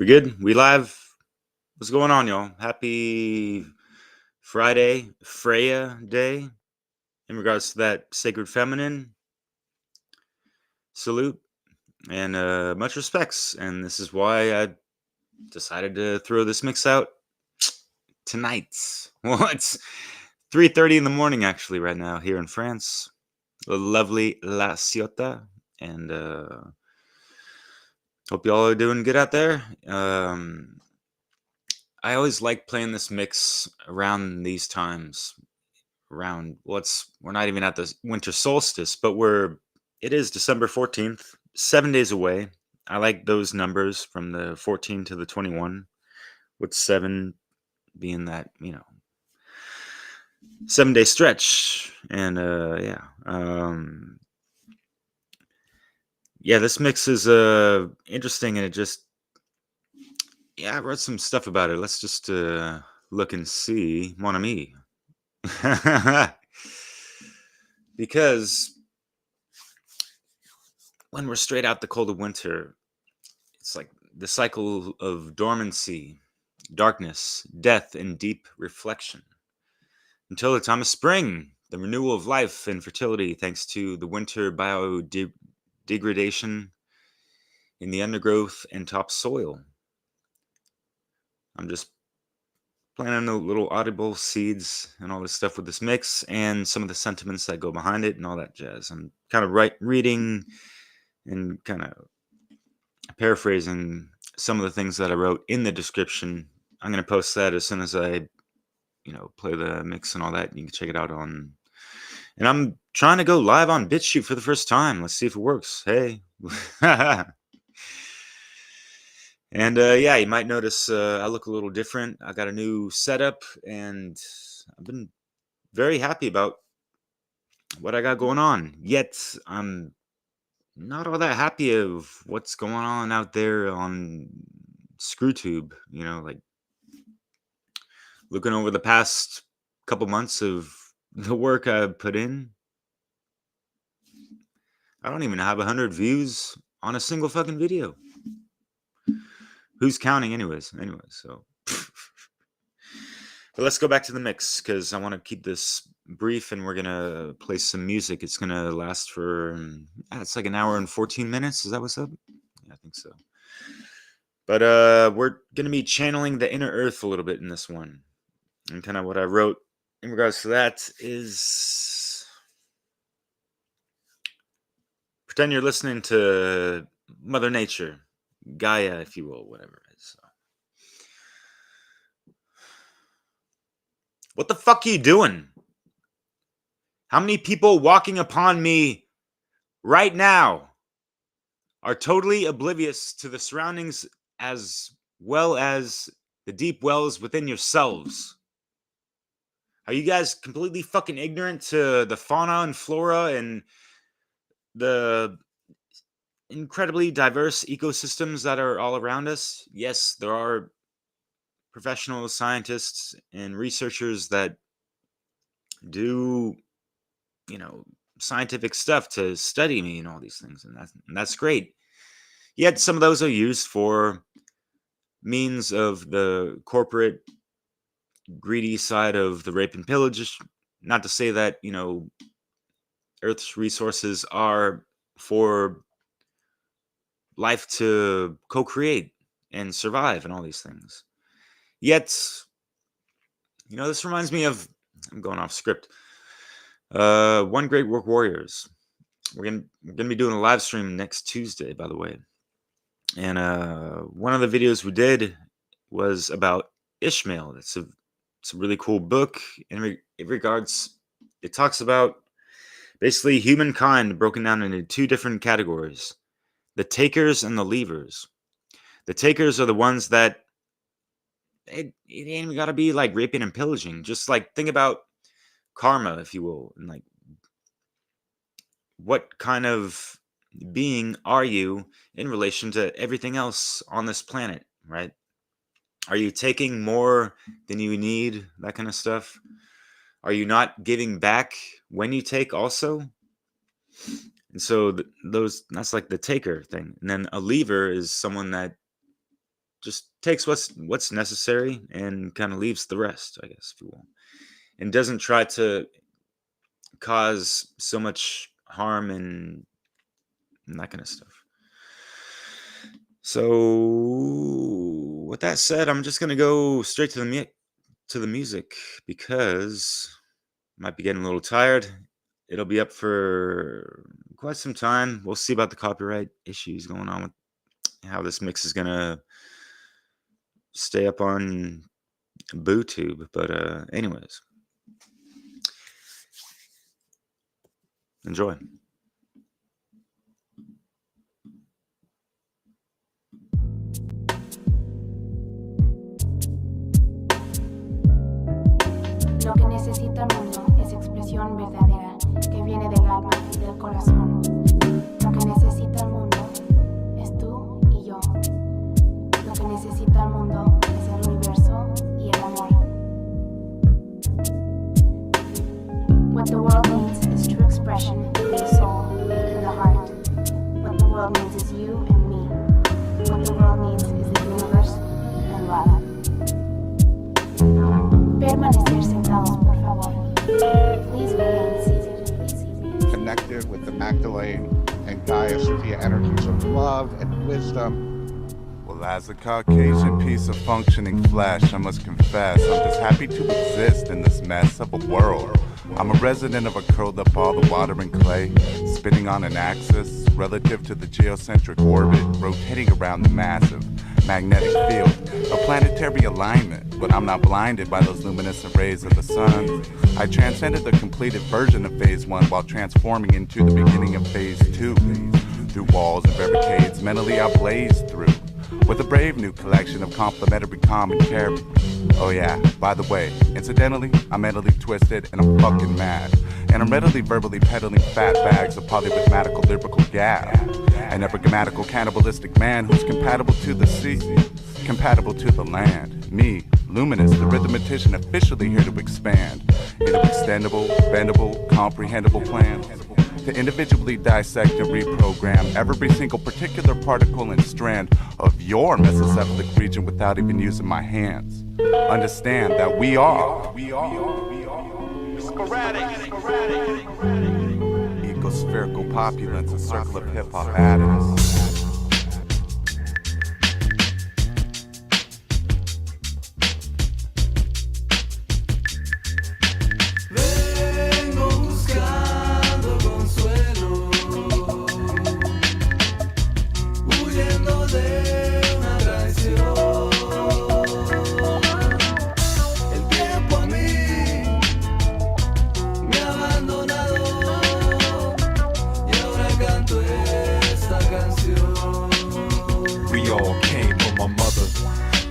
We good? We live? What's going on, y'all? Happy Friday, Freya Day. In regards to that sacred feminine, salute and much respects. And this is why I decided to throw this mix out tonight. Well, it's 3:30 in the morning actually right now here in France. The lovely La Ciotat. And hope y'all are doing good out there. I always like playing this mix around these times. We're not even at the winter solstice, but it is December 14th, 7 days away. I like those numbers from the 14 to the 21, with 7 being that 7 day stretch. And this mix is interesting, and I wrote some stuff about it. Let's just look and see, mon ami. Because when we're straight out the cold of winter, it's like the cycle of dormancy, darkness, death, and deep reflection. Until the time of spring, the renewal of life and fertility thanks to the winter bio-degradation in the undergrowth and topsoil. I'm just planting the little audible seeds and all this stuff with this mix and some of the sentiments that go behind it and all that jazz. I'm kind of reading and kind of paraphrasing some of the things that I wrote in the description. I'm going to post that as soon as I, play the mix and all that. You can check it out on. And I'm trying to go live on BitChute for the first time. Let's see if it works. Hey. And you might notice I look a little different. I got a new setup, and I've been very happy about what I got going on. Yet I'm not all that happy of what's going on out there on ScrewTube. Like looking over the past couple months of the work I've put in. I don't even have 100 views on a single fucking video. Who's counting anyways? So. But let's go back to the mix, because I want to keep this brief, and we're going to play some music. It's going to last for, it's like an hour and 14 minutes. Is that what's up? Yeah, I think so. But we're going to be channeling the inner earth a little bit in this one. And kind of what I wrote in regards to that is, pretend you're listening to Mother Nature, Gaïa, if you will, whatever it is. So. What the fuck are you doing? How many people walking upon me right now are totally oblivious to the surroundings as well as the deep wells within yourselves? Are you guys completely fucking ignorant to the fauna and flora and the incredibly diverse ecosystems that are all around us? Yes, there are professional scientists and researchers that do, scientific stuff to study me and all these things, and that's great. Yet some of those are used for means of the corporate greedy side of the rape and pillage. Not to say that Earth's resources are for life to co-create and survive and all these things. Yet, this reminds me of, I'm going off script, One Great Work Warriors. We're gonna be doing a live stream next Tuesday, by the way. And one of the videos we did was about Ishmael. It's a really cool book it talks about basically humankind broken down into two different categories: the takers and the leavers. The takers are the ones that it ain't even gotta be like raping and pillaging. Just like think about karma, if you will, and like what kind of being are you in relation to everything else on this planet, right? Are you taking more than you need, that kind of stuff? Are you not giving back when you take also? And so that's like the taker thing. And then a leaver is someone that just takes what's necessary and kind of leaves the rest, I guess, if you will, and doesn't try to cause so much harm and that kind of stuff. So with that said, I'm just gonna go straight to the music because I might be getting a little tired. It'll be up for quite some time. We'll see about the copyright issues going on with how this mix is gonna stay up on BooTube. But anyways, enjoy. Lo que necesita el mundo es expresión verdadera que viene del alma y del corazón. Lo que necesita el mundo es tú y yo. Lo que necesita el mundo es el universo y el amor. What the world needs is true expression in the soul and the heart. What the world needs is you and me. What the world needs is the universe and love. Permanecer sentados, por favor. Please remain seated. Connected with the Magdalene and Gaïa via energies of love and wisdom. Well, as a Caucasian piece of functioning flesh, I must confess I'm just happy to exist in this mess of a world. I'm a resident of a curled up ball of water and clay, spinning on an axis relative to the geocentric orbit, rotating around the massive magnetic field, a planetary alignment. But I'm not blinded by those luminescent rays of the sun. I transcended the completed version of phase 1 while transforming into the beginning of phase 2. Through walls and barricades, mentally I blazed through with a brave new collection of complimentary commentary. Oh yeah, by the way, incidentally, I'm mentally twisted and I'm fucking mad. And I'm readily verbally peddling fat bags of polyrhythmatical lyrical gab. An epigrammatical cannibalistic man who's compatible to the sea, compatible to the land. Me, Luminous, the rhythmatician, officially here to expand into extendable, bendable, comprehensible plans to individually dissect and reprogram every single particular particle and strand of your mesocephalic region without even using my hands. Understand that we are ecospherical populace, a circle of hip-hop atoms.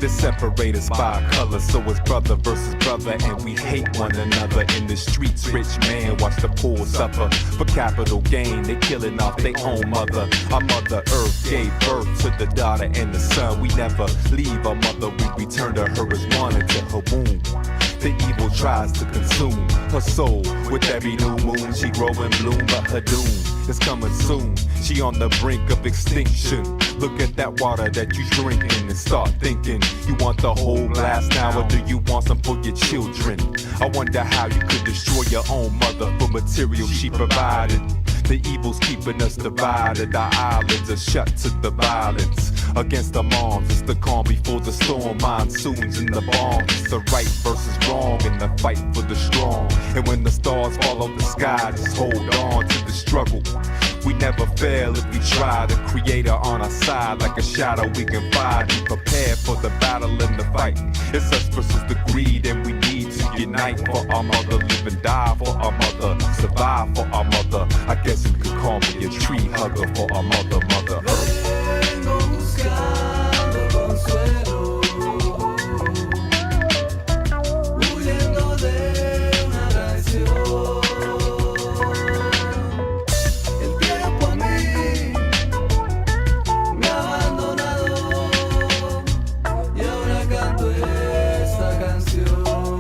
Separate us by color, so it's brother versus brother, and we hate one another in the streets. Rich man watch the poor suffer for capital gain. They killing off their own mother. Our mother Earth gave birth to the daughter and the son. We never leave our mother, we return to her as one into her womb. The evil tries to consume her soul. With every new moon she grow and bloom, but her doom is coming soon. She on the brink of extinction. Look at that water that you drinking and start thinking, you want the whole glass now or do you want some for your children? I wonder how you could destroy your own mother for material she provided. The evil's keeping us divided. Our islands are shut to the violence. Against the moms, it's the calm before the storm. Monsoons and the bombs. It's the right versus wrong in the fight for the strong. And when the stars follow the sky, just hold on to the struggle. We never fail if we try. The creator on our side, like a shadow we can fight. Be prepared for the battle and the fight. It's us versus the greed, and we need to unite for our mother. Live and die for our mother. Survive for our mother. I guess you could call me a tree hugger for our mother, Mother Earth. Vengo buscando consuelo, huyendo de una traición. El tiempo a mí me ha abandonado y ahora canto esta canción.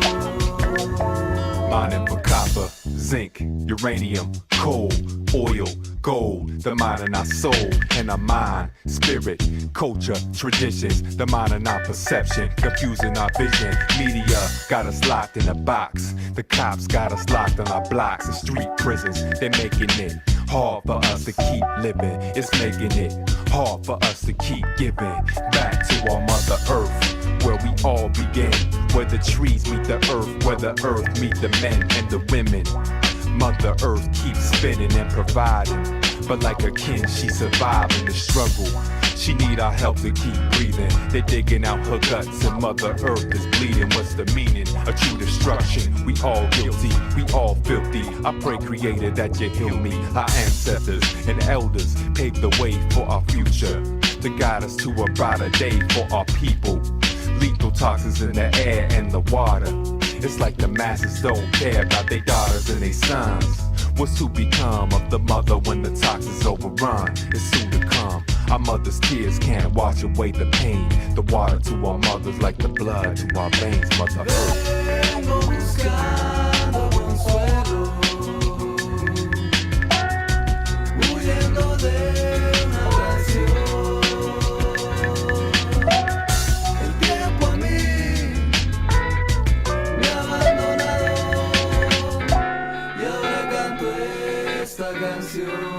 Mining for copper, zinc, uranium, coal, oil, gold, the mind and our soul, and our mind, spirit, culture, traditions, the mind and our perception, confusing our vision. Media got us locked in a box. The cops got us locked on our blocks and street prisons. They're making it hard for us to keep living. It's making it hard for us to keep giving back to our Mother Earth, where we all begin, where the trees meet the earth, where the earth meet the men and the women. Mother Earth keeps spinning and providing, but like a kin, she's surviving the struggle. She need our help to keep breathing. They're digging out her guts and Mother Earth is bleeding. What's the meaning of true destruction? We all guilty, we all filthy. I pray, Creator, that you heal me. Our ancestors and elders paved the way for our future, to guide us to a brighter day for our people. Lethal toxins in the air and the water. It's like the masses don't care about their daughters and their sons. What's to become of the mother when the toxins overrun? It's soon to come. Our mother's tears can't wash away the pain. The water to our mothers like the blood to our veins. Mother Earth. Vengo buscando consuelo, huyendo de una canción. El tiempo a mí me ha abandonado y ahora canto esta canción.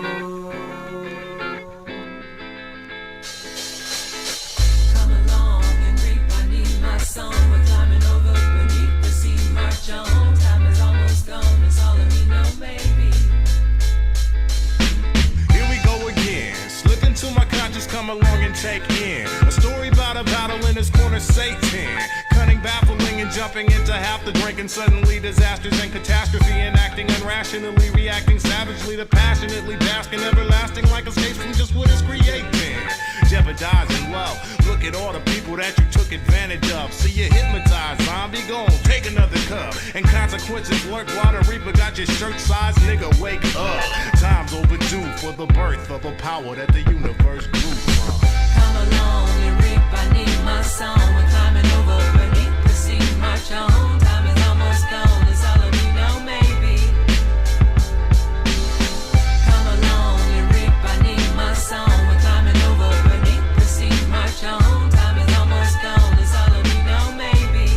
Come along and reap, I need my song. We're climbing over beneath the sea, march on. Time is almost gone, it's all of me, no maybe. Here we go again. Slip into my conscious, come along and take in a story about a battle in this corner, Satan. Cunning, baffling, and jumping into half the drink, and suddenly disasters and catastrophe, and acting unrationally, reacting savagely to passionately basking, everlasting like escapes from just what is creating. Jeopardizing love. Look at all the people that you took advantage of. See you hypnotized, zombie, go on, take another cup. And consequences lurk while the reaper got your shirt size, nigga, wake up. Time's overdue for the birth of a power that the universe grew from. Come along and reap, I need my song. We're climbing over beneath the sea, march on. Time is almost gone, it's all of me, no maybe. Come along and reap, I need my song. We're climbing over beneath the sea, march on. Time is almost gone, it's all of me, no maybe.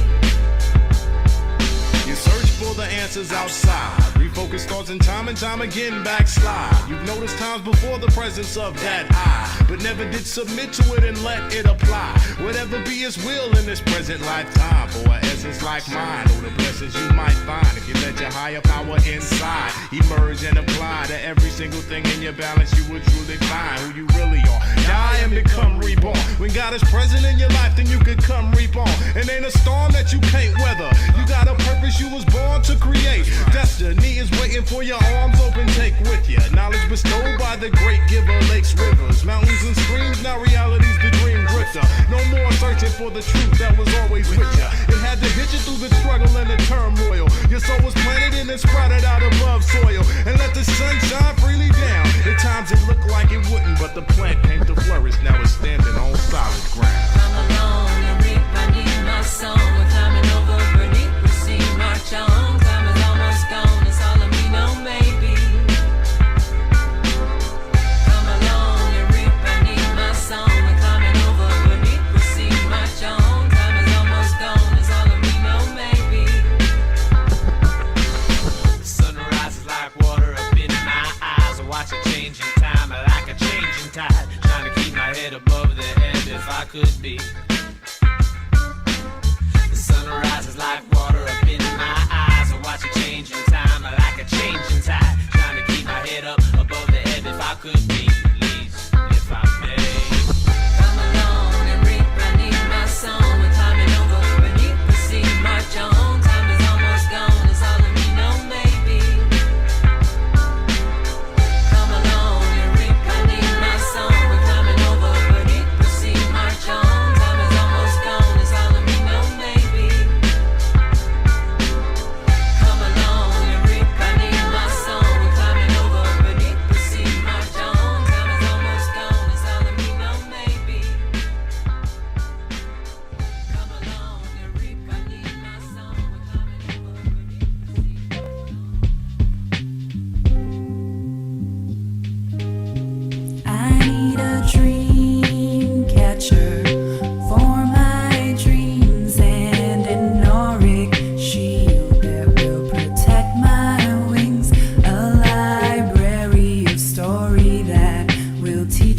You search for the answers outside. Refocus thoughts and time again backslide. You've noticed times before the presence of that I, but never did submit to it and let it apply. Whatever be His will in this present lifetime. For an essence like mine, oh, the blessings you might find if you let your higher power inside emerge and apply to every single thing in your balance. You would truly find who you really are. Die and become reborn. When God is present in your life, then you can come reap on. And ain't a storm that you can't weather. You got a purpose you was born to create. Destiny is waiting for your arms open, take with you. Knowledge bestowed by the great giver, lakes, rivers, mountains and streams. Now reality's the dream drifter. No more searching for the truth that was always with you. It had to hit you through the struggle and the turmoil. Your soul was planted and sprouted out above soil. And let the sun shine freely down. At times it looked like it wouldn't, but the plant came to flourish. Now it's standing on solid ground. Come along and reap, I need my song. We're climbing over beneath the sea, march on. Time is almost gone, it's all of me, no maybe. Come along and reap, I need my song. We're climbing over beneath the sea, march on. Time is almost gone, it's all of me, no maybe. The sunrise is like water up in my eyes. I watch a changing time like a changing tide. Trying to keep my head above the end if I could be. The sunrise is like water up in my eyes. I watch a changing time like a changing tide. Trying to keep my head up above the ebb if I could be, please, if I may. Come along and reap, I need my song. We're climbing over beneath the sea, march on. Time is almost gone, it's all of me, no maybe. Come along and reap, I need my song. We're climbing over beneath the sea, march on. Time is almost gone, it's all of me, no maybe. Come along and reap, I need my song. We're climbing over beneath the sea, march on.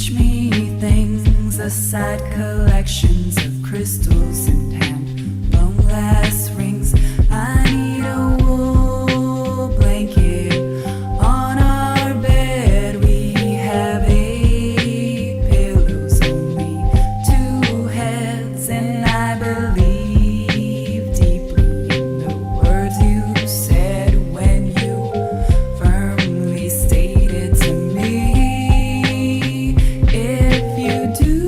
teach me things aside collections of crystals and hand-blown glass rings. I need a wool blanket on our bed. We have 8 pillows, only 2 heads, and I believe deeply in the words you said when you firmly stated to me, if you do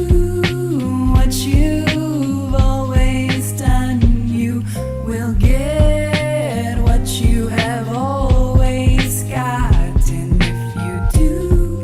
what you've always done, you will get what you have always gotten. If you do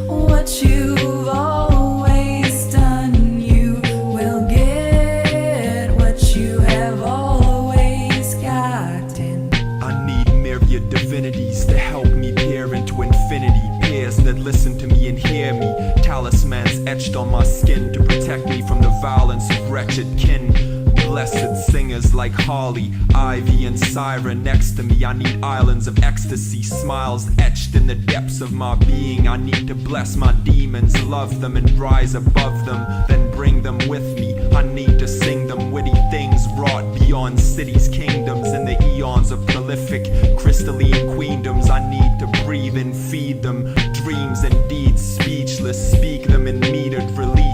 what you've always done, you will get what you have always gotten. I need myriad divinities to help me peer into infinity. Peers that listen to me and hear me. Talismans etched on my skin to protect me from the violence of wretched kin. Blessed singers like Holly, Ivy, and Siren next to me. I need islands of ecstasy, smiles etched in the depths of my being. I need to bless my demons, love them, and rise above them, then bring them with me. I need to sing them witty things wrought beyond cities, kingdoms, and the eons of prolific crystalline queendoms. I need to breathe and feed them, dreams and deeds speechless, speak them in metered release.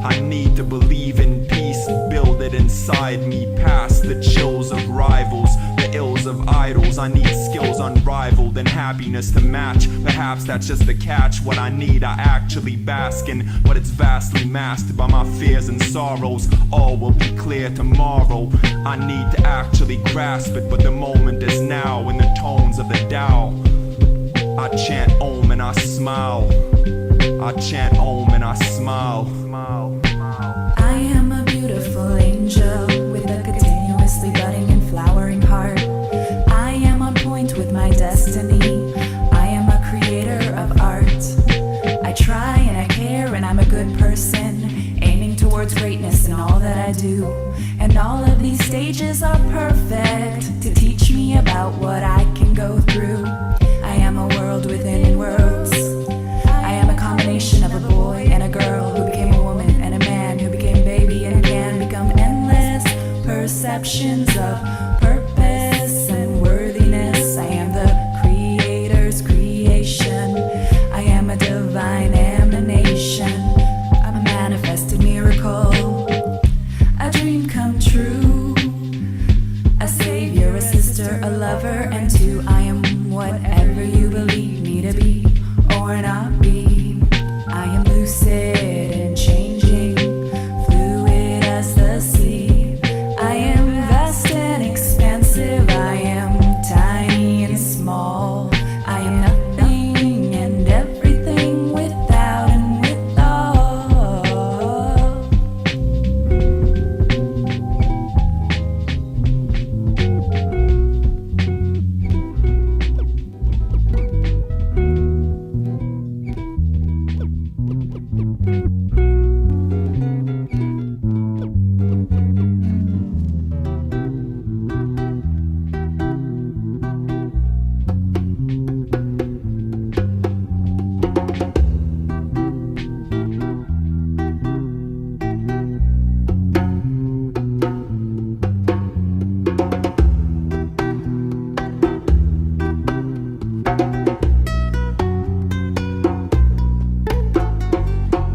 I need to believe in peace, build it inside me, past the chills of rivals, the ills of idols. I need skills unrivaled and happiness to match. Perhaps that's just the catch. What I need, I actually bask in, but it's vastly masked by my fears and sorrows. All will be clear tomorrow. I need to actually grasp it, but the moment is now. In the tones of the Tao, I chant Om and I smile. I chant Om and I smile. I am a beautiful angel with a continuously budding and flowering heart. I am on point with my destiny. I am a creator of art. I try and I care and I'm a good person, aiming towards greatness in all that I do. And all of these stages are perfect to teach me about what I can go through. I am a world within worlds. I am a combination of a boy and a girl who became a woman, and a man who became baby, and can become endless perceptions of purpose and worthiness. I am the creator's creation. I am a divine emanation, a manifested miracle, a dream come true, a savior, a sister, a lover, and two. I am whatever you believe me to be or not be. I am lucid and changing, fluid as the sea. I am vast and expansive. I am tiny and small. I am nothing and everything without and withal.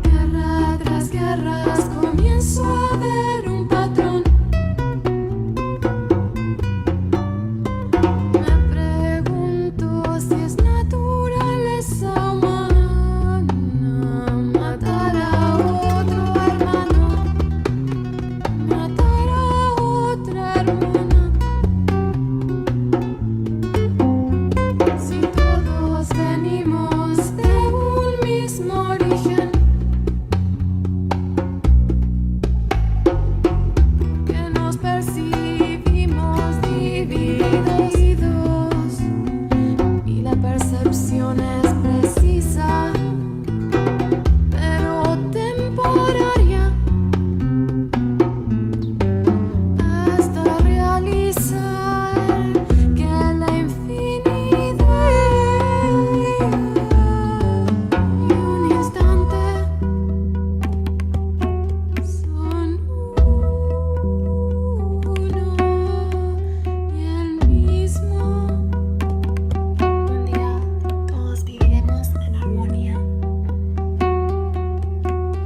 Guerra tras guerras comienzo a ver un patrón. Me pregunto si es naturaleza humana matar a otro hermano, matar a otra hermana. Si todos venimos de un mismo origen, que nos percibimos divididos y la percepción es precisa, pero temporaria, hasta realizar que la infinidad y un instante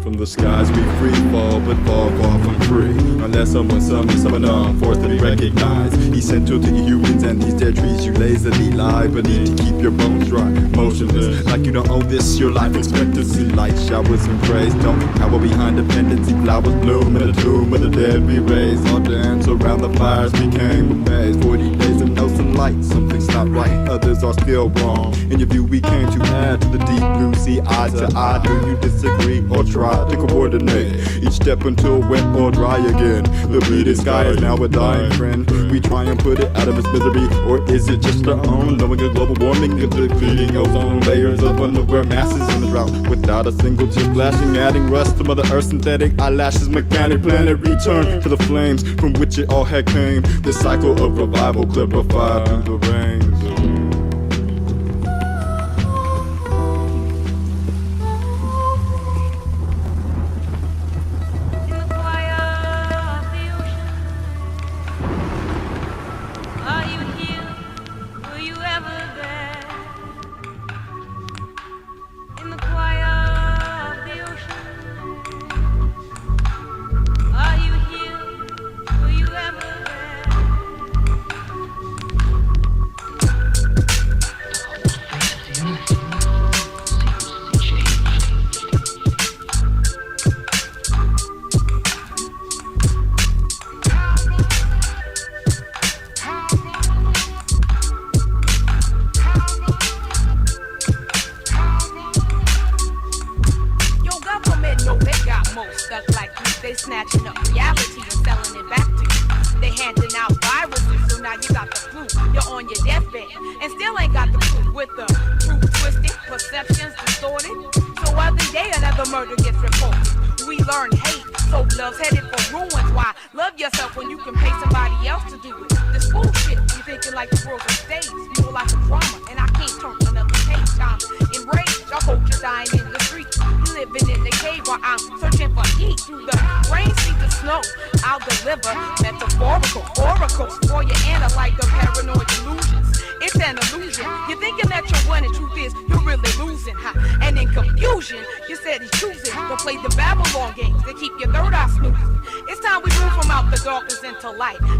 from the skies. We free fall, but fall far from free. Unless someone summons someone on, forth to be recognized. Essential to humans and these dead trees you lazily lie, but need to keep your bones dry, motionless. Like you don't own this, your life expectancy. Light showers and praise don't cower behind dependency. Flowers bloom in the tomb of the dead we raise. All dance around the fires became a maze. 40 days of no sunlight, something's not right, others are still wrong. In your view, we came to add to the deep blue sea, eye to eye. Do you disagree or try to coordinate each step until wet or dry again? The bleeding sky is now a dying friend. We try and put it out of its misery, or is it just our own? Knowing a global warming is depleting ozone layers of underwear masses in the drought. Without a single chip flashing, adding rust to Mother Earth's synthetic eyelashes. Mechanic planet return to the flames from which it all had came. This cycle of revival clarified through the rains.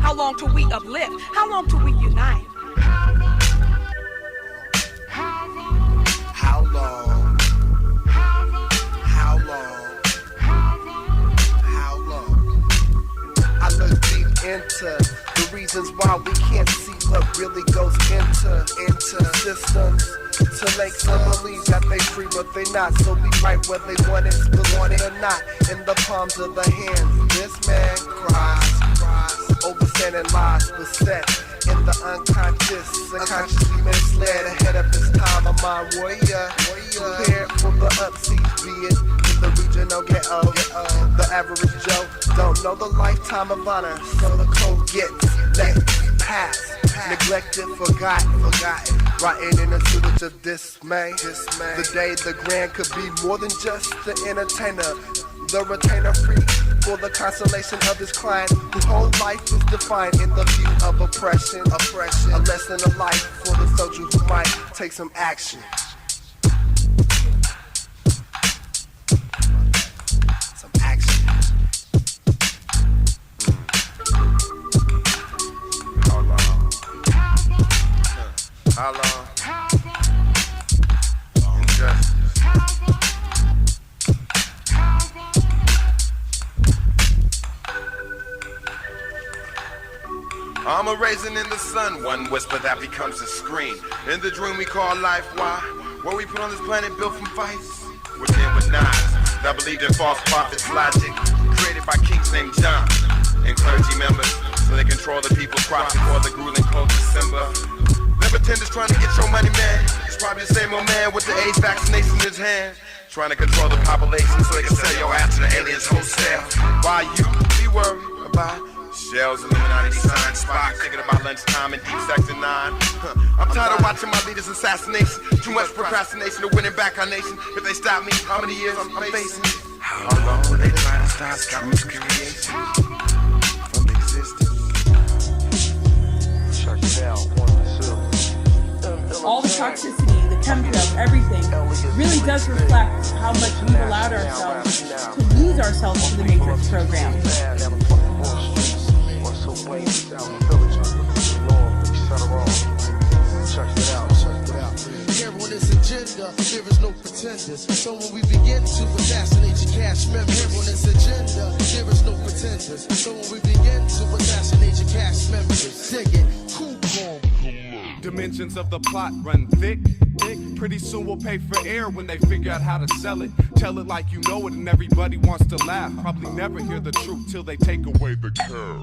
How long till we uplift? How long till we unite? How long? How long? How long? I look deep into the reasons why we can't see what really goes into systems to make some believe that they free but they not. So we write where they want it, want it or not, in the palms of the hands. This man cries. Overstanding lies was set in the unconsciously misled ahead of his time. A mind warrior, prepared for the upseas, be it in the regional ghetto. The average Joe don't know the lifetime of honor, so the code gets let pass, neglected, forgotten, rotting in a sewage of dismay. The day the grand could be more than just the entertainer, the retainer free for the consolation of his client, whose whole life is defined in the view of oppression. A lesson of life for the soldier who might take some action. Some action. How long? How long? Injustice. I'm a raisin in the sun, one whisper that becomes a scream. In the dream we call life, why? What we put on this planet built from fights? Within with knives that believed in false prophets' logic, created by kings named John and clergy members, so they control the people's crops before the grueling cold December. Them pretenders trying to get your money, man. It's probably the same old man with the AIDS vaccination in his hand, trying to control the population so they can sell your ass to the aliens wholesale. Why you be worried about shells, Illuminati signs, Spock thinking about lunchtime in deep section 9. I'm tired of watching my leaders' assassination. Too much procrastination to winning back our nation. If they stop me, how many years I'm facing? How long will they try to stop truth creation from existence? All the toxicity, the temperature of everything really does reflect how much we've allowed ourselves to lose ourselves to the Matrix program. Here on this agenda, there is no pretenders. So when we begin to assassinate your cash members, here on this agenda, there is no pretenders. So when we begin to assassinate your cash members, dig it, cool. Dimensions of the plot run thick. Pretty soon we'll pay for air when they figure out how to sell it. Tell it like you know it and everybody wants to laugh. Probably never hear the truth till they take away the care.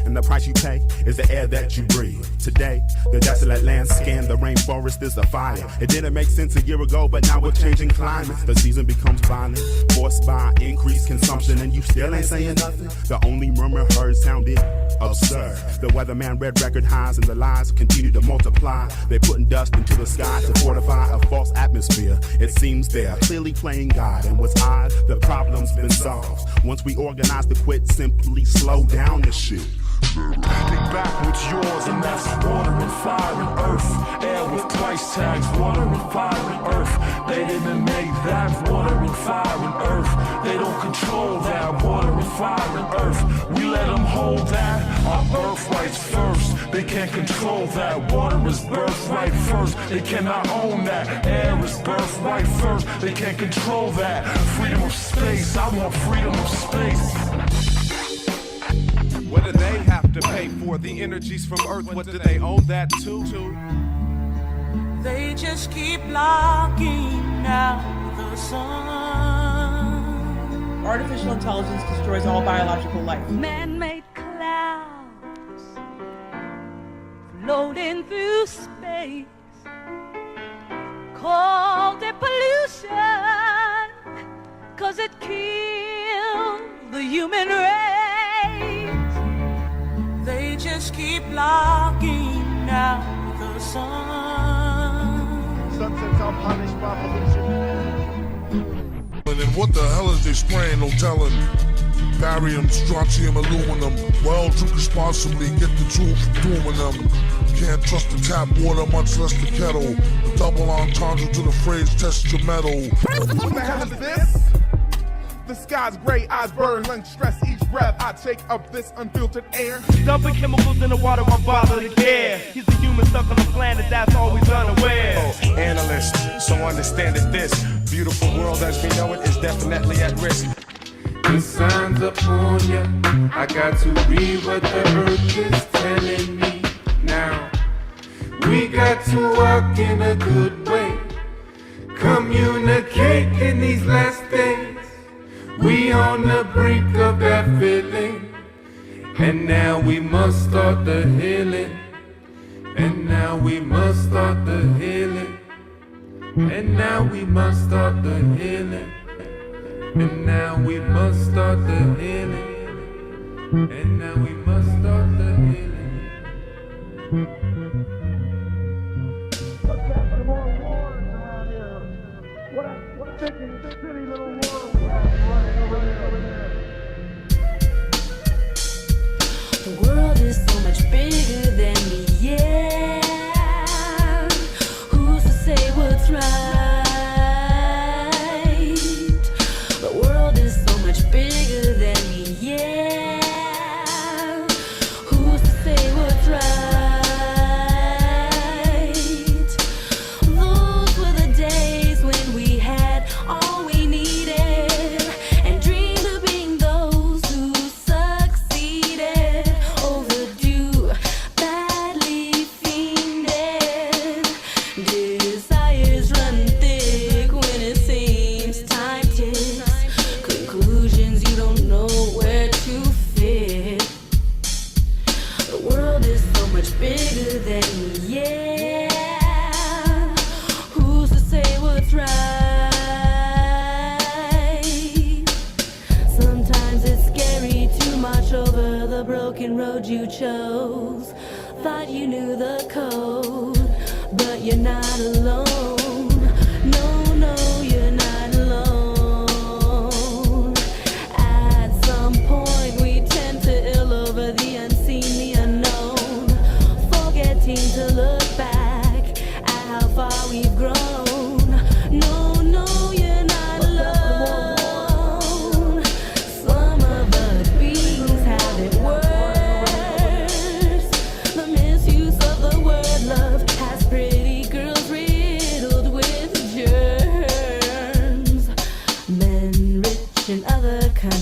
And the price you pay is the air that you breathe. Today, the desolate land scan, the rainforest is a fire. It didn't make sense a year ago, but now we're changing climates. The season becomes violent, forced by increased consumption, and you still ain't saying nothing. The only murmur heard sounded absurd. The weatherman read record highs and the lies continue to multiply. They're putting dust into the sky to fortify a false atmosphere. It seems they're clearly playing God, and what's odd, the problem's been solved. Once we organize to quit, simply slow down the shit. Take back what's yours, and that's water and fire and earth. Air with price tags, water and fire and earth. They didn't make that water and fire and earth. They don't control that water and fire and earth. We let them hold that, our birthrights first. They can't control that. Water is birthright first. They cannot own that. Air is birthright first. They can't control that. Freedom of space, I want freedom of space. What do they have to pay for? The energies from Earth, what do they owe that to? They just keep blocking out the sun. Artificial intelligence destroys all biological life. Man-made clouds floating through space, called it pollution, 'cause it killed the human race. They just keep blocking out the sun. Sunsets are punished by pollution. And then what the hell is they spraying? No telling. Barium, strontium, aluminum. Well, drink responsibly, get the truth from doing them. Can't trust the tap water, much less the kettle. The double entendre to the phrase, test your metal. What the hell is this? The sky's gray, eyes burn, lungs stress each breath. I take up this unfiltered air. Dumping chemicals in the water won't bother to care. He's a human stuck on the planet that's always unaware. Analyst, so understand that this beautiful world as we know it is definitely at risk. The signs upon ya, I got to read what the earth is telling me now. We got to walk in a good way, communicate in these last days. We on the brink of that feeling, and now we must start the healing. And now we must start the healing. And now we must start the healing. And now we must start the healing. And now we must start the healing. What a thinking, city little world. The world is so much bigger than me, yeah. Who's to say what's right? The world is so much bigger than me, yeah. Who's to say what's right? Those were the days when we had all we needed and dreamed of being those who succeeded. Overdue, badly fiended. Desires run thick when it seems time ticks. Conclusions you don't know where to fit. The world is so much bigger than me, yeah. Who's to say what's right? Sometimes it's scary to march over the broken road you chose. Thought you knew the code, but you're not alone. No, no, you're not alone. At some point we tend to ill over the unseen, the unknown, forgetting to look back at how far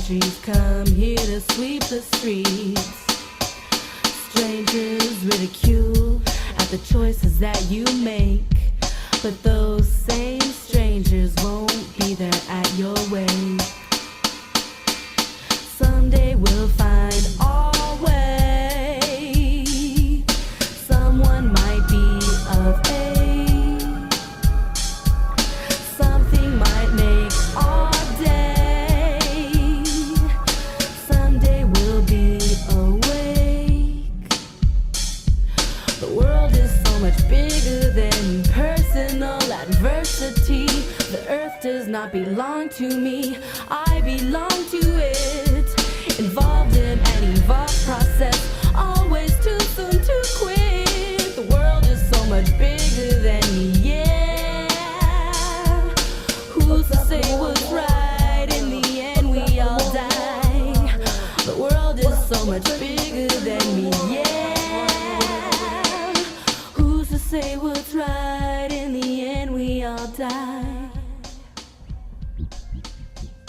countries come here to sweep the streets. Strangers ridicule at the choices that you make, but those same strangers won't be there at your wake. Someday we'll find our way. Someone might be of age. Something might make our day. Someday we'll be awake. The world is so much bigger than personal adversity. The earth does not belong to me, I belong to it. Involved in an evolved process, always too soon to quit. The world is so much bigger than me, yeah. Who's to say what's right? In the end we all die. The world is so much bigger than me, yeah. Who's to say what's right? In the end we all die.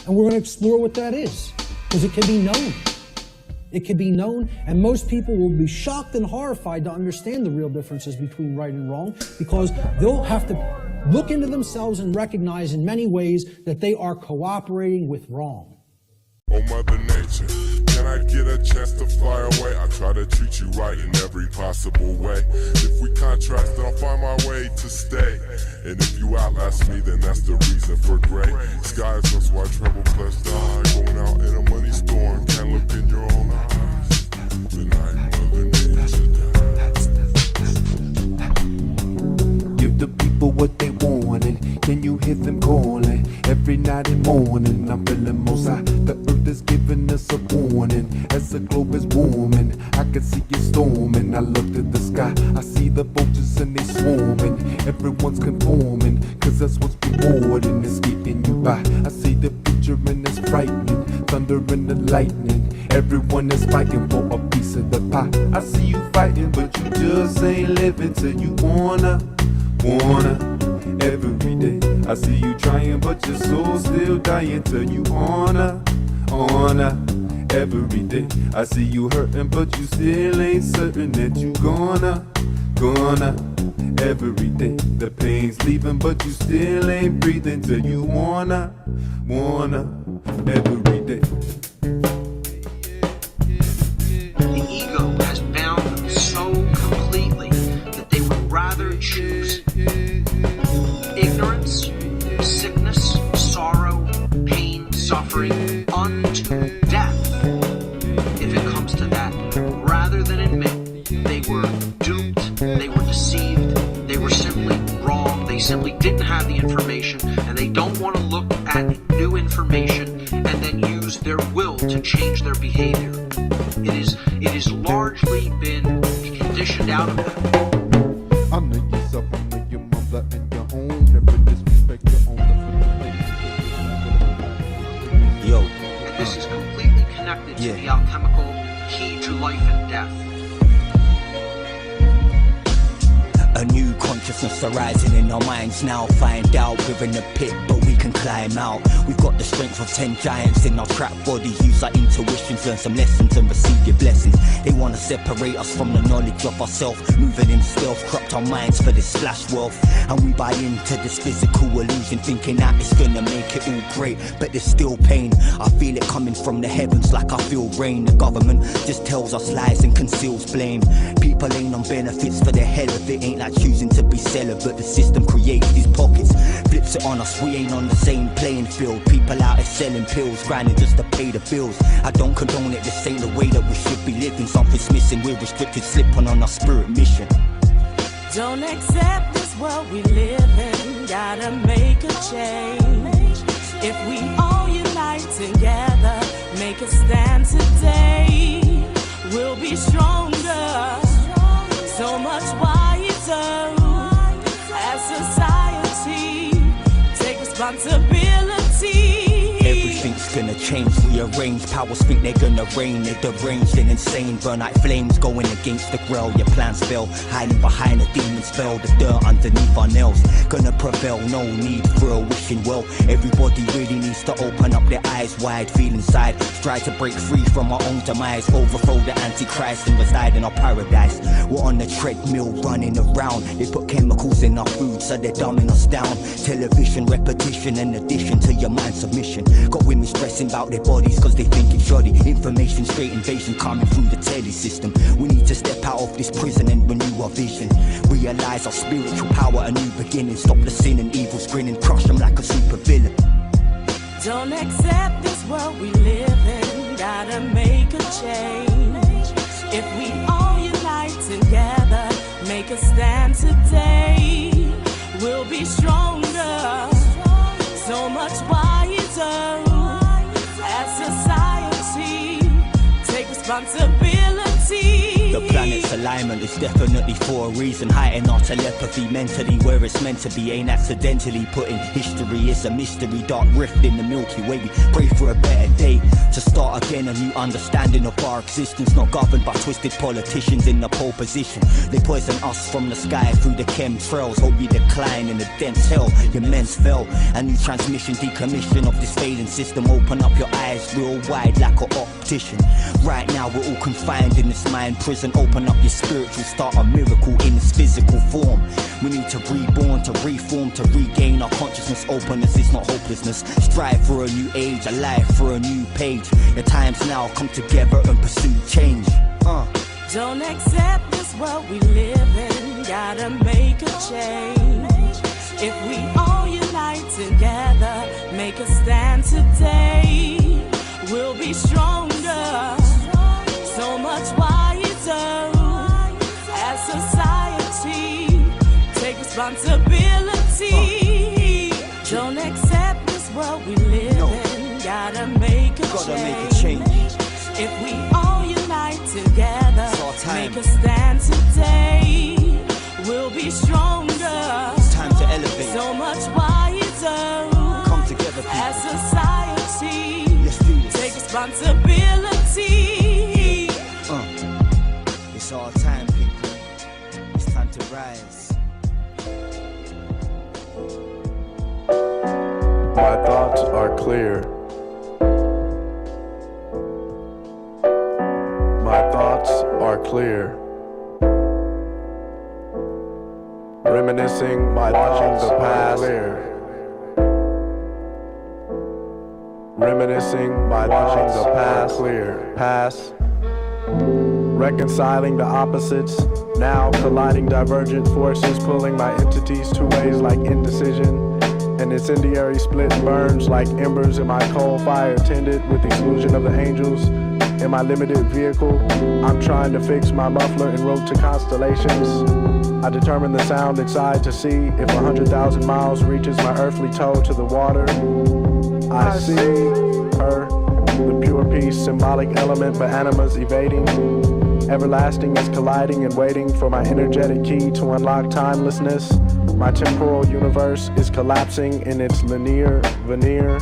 And we're going to explore what that is, because it can be known. It can be known, and most people will be shocked and horrified to understand the real differences between right and wrong, because they'll have to look into themselves and recognize in many ways that they are cooperating with wrong. Oh, Mother Nature, can I get a chance to fly away? I try to treat you right in every possible way. If we contrast, then I'll find my way to stay. And if you outlast me, then that's the reason for gray. Skies, that's why treble plus die. Going out in a money storm, can't look in your own eyes. Good night, Mother Nature. Give the people what they wanted. Can you hear them calling? Every night and morning, I'm feeling most high. The earth is giving us a warning. As the globe is warming, I can see it storming. I looked at the sky, I see the vultures and they swarming. Everyone's conforming, cause that's what's rewarding. It's keeping you by. I see the picture and it's frightening. Thunder and the lightning. Everyone is fighting for a piece of the pie. I see you fighting, but you just ain't living till you wanna. Every day I see you trying, but your soul's still dying till you honor. Every day I see you hurting, but you still ain't certain that you gonna. Every day the pain's leaving, but you still ain't breathing till you wanna. Every day. The ego has bound them so completely that they would rather choose ignorance, sickness, sorrow, pain, suffering, unto death, if it comes to that, rather than admit they were duped, they were deceived, they were simply wrong, they simply didn't have the information, and they don't want to look at new information and then use their will to change their behavior. It is largely been conditioned out of them. Honor yourself, honor your mother and your own. Never disrespect your own. Yo. And this is completely connected to the alchemical key to life and death. A new consciousness arising in our minds now. Find out we're in the pit, but we can climb out. We've got the strength of 10 giants in our crap bodies. Use our intuitions, learn some lessons and receive your blessings. They want to separate us from the knowledge of ourselves. Moving in stealth, corrupt our minds for this flash wealth. And we buy into this physical illusion, thinking that it's gonna make it all great, but there's still pain. I feel it coming from the heavens like I feel rain. The government just tells us lies and conceals blame. People ain't on benefits for the hell of it. Ain't like choosing to be celibate. The system creates these pockets, flips it on us. We ain't on the same playing field. People out here selling pills, grinding just to pay the bills. I don't condone it, this ain't the way that we should be living. Something's missing, we're restricted, slipping on our spirit mission. Don't accept this world we live in. Gotta make a change. If we all unite together, make a stand today, we'll be stronger, so much wiser. As society, take responsibility. Everything's gonna change, rearrange. Powers think they're gonna reign, they're deranged and insane. Burn like flames going against the grail. Your plans fail, hiding behind a demon's spell. The dirt underneath our nails gonna prevail, no need for a wishing well. Everybody really needs to open up their eyes wide, feel inside, strive to break free from our own demise, overthrow the antichrist and reside in our paradise. We're on the treadmill running around, they put chemicals in our food so they're dumbing us down. Television, repetition in addition to your mind submission. Got women stressing about their bodies cause they think it's shoddy. Information straight invasion coming through the telly system. We need to step out of this prison and renew our vision. Realize our spiritual power, a new beginning. Stop the sin and evil's grinning, crush them like a super villain. Don't accept this world we live in, gotta make a change. If we all unite together, make a stand today, we'll be stronger, so much wiser. As society, take responsibility. The planet's alignment is definitely for a reason. Heighten our telepathy mentally where it's meant to be. Ain't accidentally put in history. It's a mystery, dark rift in the Milky Way. We pray for a better day, to start again a new understanding of our existence. Not governed by twisted politicians in the pole position. They poison us from the sky through the chemtrails. Hope you decline in the dense hell. Your men's fell. A new transmission, decommission of this failing system. Open up your eyes real wide like an optician. Right now we're all confined in this mind prison. Open up your spiritual, start a miracle in its physical form. We need to reborn, to reform, to regain our consciousness. Openness is not hopelessness. Strive for a new age, a life for a new page. The times now, come together and pursue change. Don't accept this world we live in, gotta make a change. If we all unite together, make a stand today, we'll be stronger, so much wiser. As society, take responsibility. Don't accept this world we live in, gotta make a change. If we all unite together, make a stand today, we'll be stronger. It's time to elevate. So much wiser. Come together, people. As society, let's do this. Take responsibility. It's our time, people. It's time to rise. My thoughts are clear. My thoughts are clear. Reminiscing, watching the past. Reminiscing, watching the past. Clear. Past. Reconciling the opposites. Now colliding divergent forces, pulling my entities two ways like indecision. An incendiary split burns like embers in my coal fire tended with exclusion of the angels. In my limited vehicle, I'm trying to fix my muffler en route to constellations. I determine the sound inside to see if 100,000 miles reaches my earthly toe to the water. I see her, the pure peace, symbolic element, but animas evading. Everlasting is colliding and waiting for my energetic key to unlock timelessness. My temporal universe is collapsing in its linear veneer.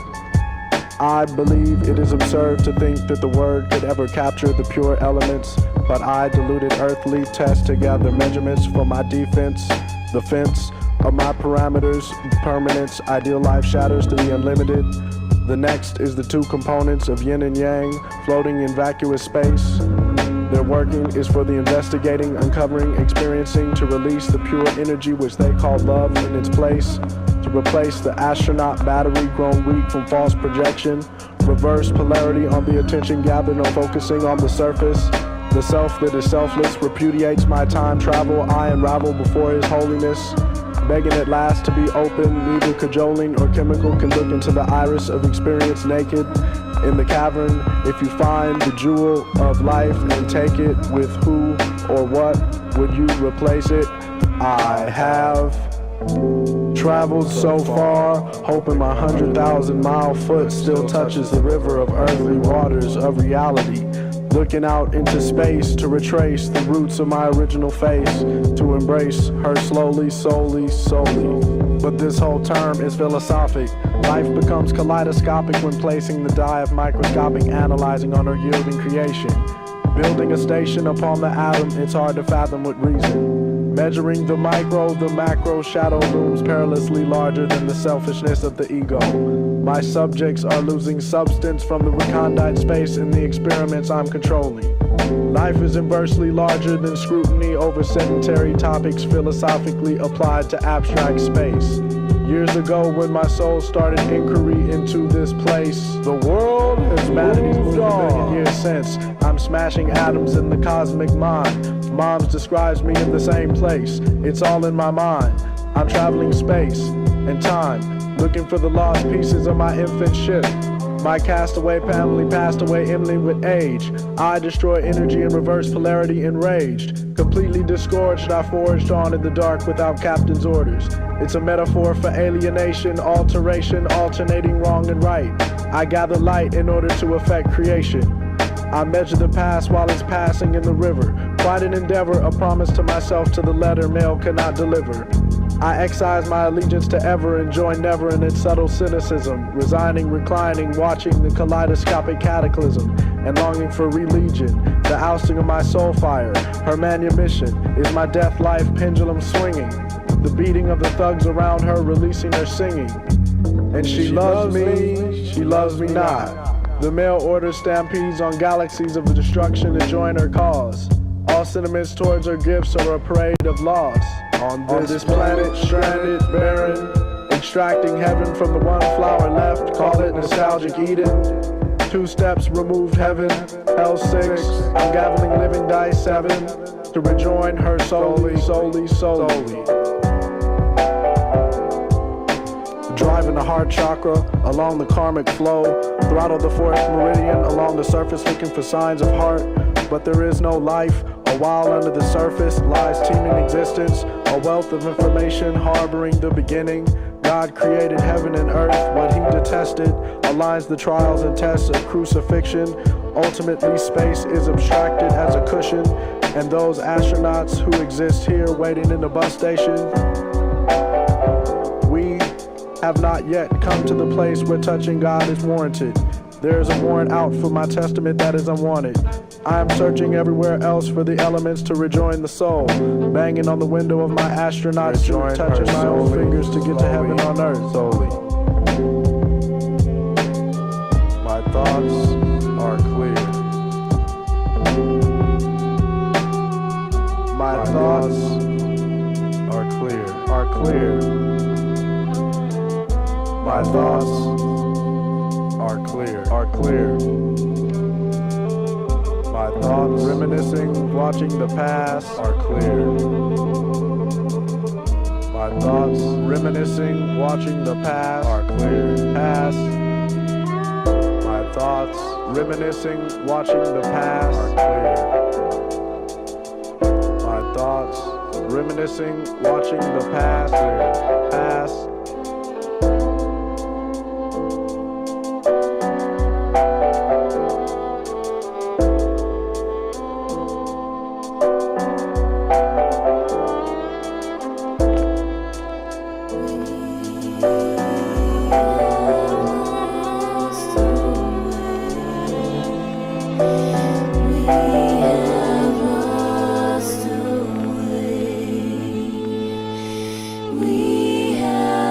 I believe it is absurd to think that the word could ever capture the pure elements, but I, deluded earthly, test to gather measurements for my defense. The fence of my parameters, permanence, ideal life shatters to the unlimited. The next is the two components of yin and yang, floating in vacuous space. Their working is for the investigating, uncovering, experiencing, to release the pure energy which they call love in its place, to replace the astronaut battery grown weak from false projection, reverse polarity on the attention gathered on focusing on the surface. The self that is selfless repudiates my time travel, I unravel before his holiness, begging at last to be open, neither cajoling or chemical can look into the iris of experience naked. In the cavern, if you find the jewel of life and take it, with who or what would you replace it? I have traveled so far, hoping my 100,000-mile foot still touches the river of earthly waters of reality. Looking out into space to retrace the roots of my original face, to embrace her slowly, solely. But this whole term is philosophic. Life becomes kaleidoscopic when placing the die of microscopic analyzing on her yielding creation. Building a station upon the atom, it's hard to fathom with reason. Measuring the micro, the macro shadow looms perilously larger than the selfishness of the ego. My subjects are losing substance from the recondite space in the experiments I'm controlling. Life is inversely larger than scrutiny over sedentary topics philosophically applied to abstract space. Years ago when my soul started inquiry into this place, the world has moved on. A million years since, I'm smashing atoms in the cosmic mind. Moms describes me in the same place. It's all in my mind. I'm traveling space and time, looking for the lost pieces of my infant ship. My castaway family passed away imminently with age. I destroy energy in reverse polarity enraged. Completely disgorged, I forged on in the dark without captain's orders. It's a metaphor for alienation, alteration, alternating wrong and right. I gather light in order to affect creation. I measure the past while it's passing in the river. Quite an endeavor, a promise to myself to the letter mail cannot deliver. I excise my allegiance to ever and join never in its subtle cynicism, resigning, reclining, watching the kaleidoscopic cataclysm, and longing for religion, the ousting of my soul fire. Her manumission is my death life pendulum swinging, the beating of the thugs around her releasing her singing. And she loves me, she loves me not. The mail order stampedes on galaxies of destruction to join her cause. All sentiments towards her gifts are a parade of loss. On this planet, stranded, barren, extracting heaven from the one flower left, call it nostalgic Eden. 2 steps removed heaven, hell 6, I'm gathering living dice 7, to rejoin her solely. Driving the heart chakra along the karmic flow, throttle the 4th meridian along the surface looking for signs of heart, but there is no life. A while under the surface lies teeming existence, a wealth of information harboring the beginning. God created heaven and earth, what he detested aligns the trials and tests of crucifixion. Ultimately space is abstracted as a cushion, and those astronauts who exist here waiting in the bus station, we have not yet come to the place where touching God is warranted. There is a warrant out for my testament that is unwanted. I am searching everywhere else for the elements to rejoin the soul, banging on the window of my astronaut suit, touching my own fingers to get to heaven on earth solely. My thoughts are clear. My thoughts are clear. My thoughts are clear. My thoughts, reminiscing, watching the past, are clear. My thoughts, reminiscing, watching the past, are clear. Past. My thoughts, reminiscing, watching the past, are clear. My thoughts, reminiscing, watching the past, clear. Past. We have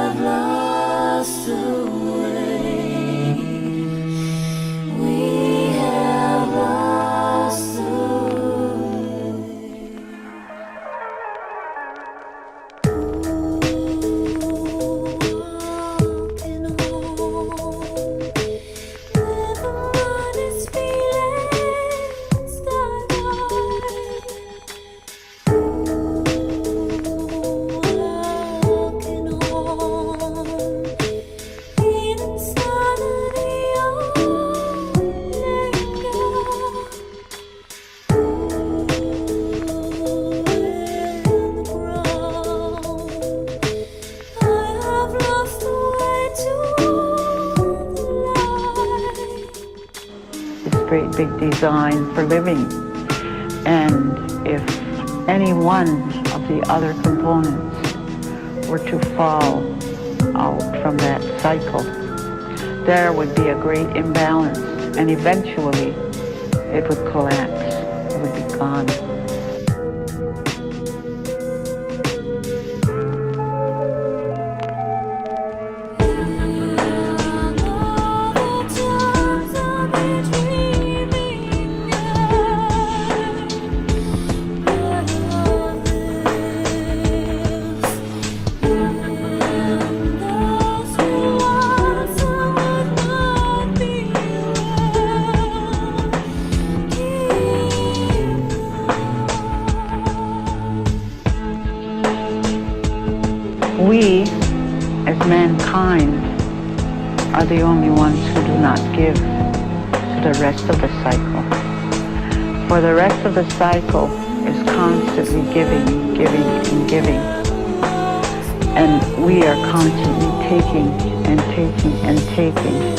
great big design for living. And if any one of the other components were to fall out from that cycle, there would be a great imbalance, and eventually it would collapse, it would be gone. We, as mankind, are the only ones who do not give to the rest of the cycle. For the rest of the cycle is constantly giving, giving, and giving. And we are constantly taking and taking and taking.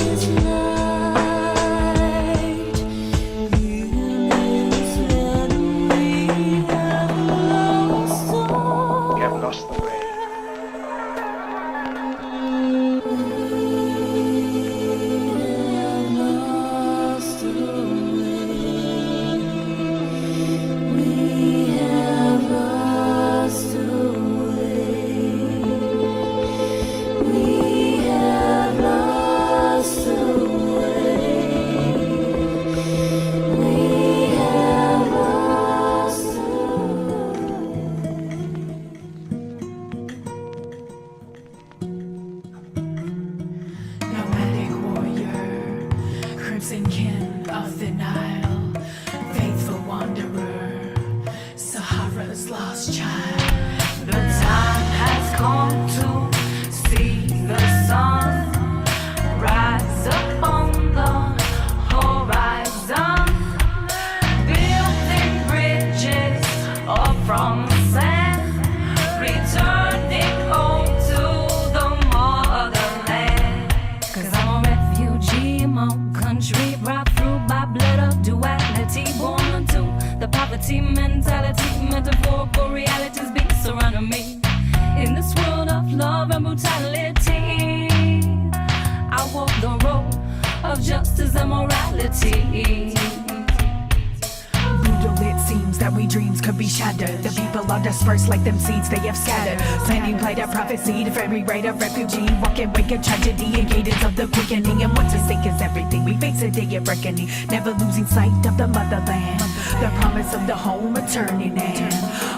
Like them seeds they have scattered, planning plight of prophecy, the very right of refugee, walking wicked tragedy and cadence of the quickening. And what to say is everything we face a day of reckoning, never losing sight of the motherland, the promise of the home returning, and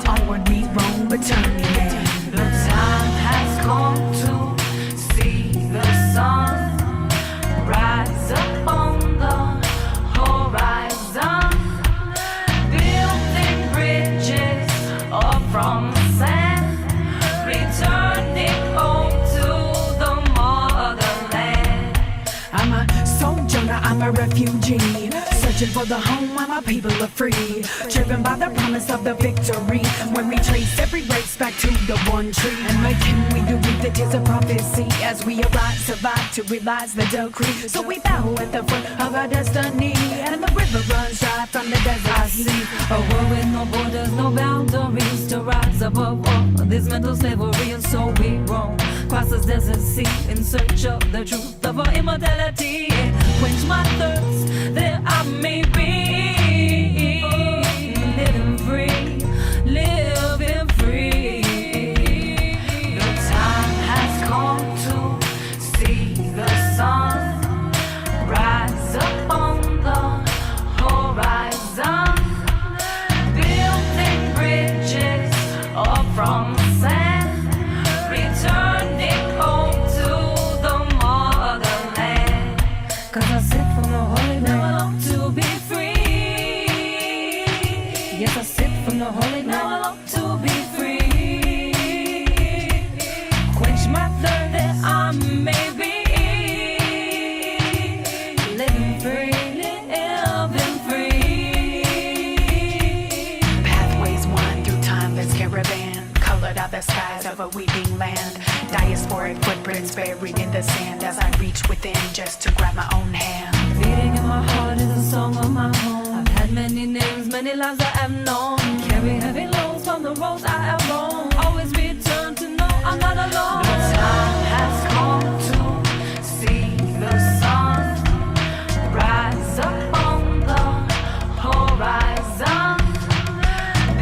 onward we roam returning. And the time has come to see the sun rise up on the horizon, building bridges from sand, returning home to the motherland. I'm a sojourner, I'm a refugee, searching for the home where my people are free, driven by the promise of the victory, when we trace every race back to the one tree. And what can we do with the tears of prophecy, as we arise, survive to realize the decree? So we bow at the foot of our destiny, and the river runs dry from the desert. I see a world with no borders, no boundaries, to rise above all this mental slavery. And so we roam across this desert sea in search of the truth of our immortality. Quench my thirst that I may be living free, living free. The time has come to see the sun rise up on the horizon, building bridges all from sand, returning home to the motherland. 'Cause I sit from the holy now I long to be free. Yes, I sit from the holy now I long to be free. Quench my thirst that I may be living free, living free. Pathways wind through timeless caravan, colored out the skies of a weeping land. Diasporic footprints buried in the sand as I reach within just to grab my own hand. Beating in my heart is a song of my own. I've had many names, many lives I have known. Carry heavy loads from the roads I have roamed. Always return to know I'm not alone. The time has come to see the sun rise up on the horizon.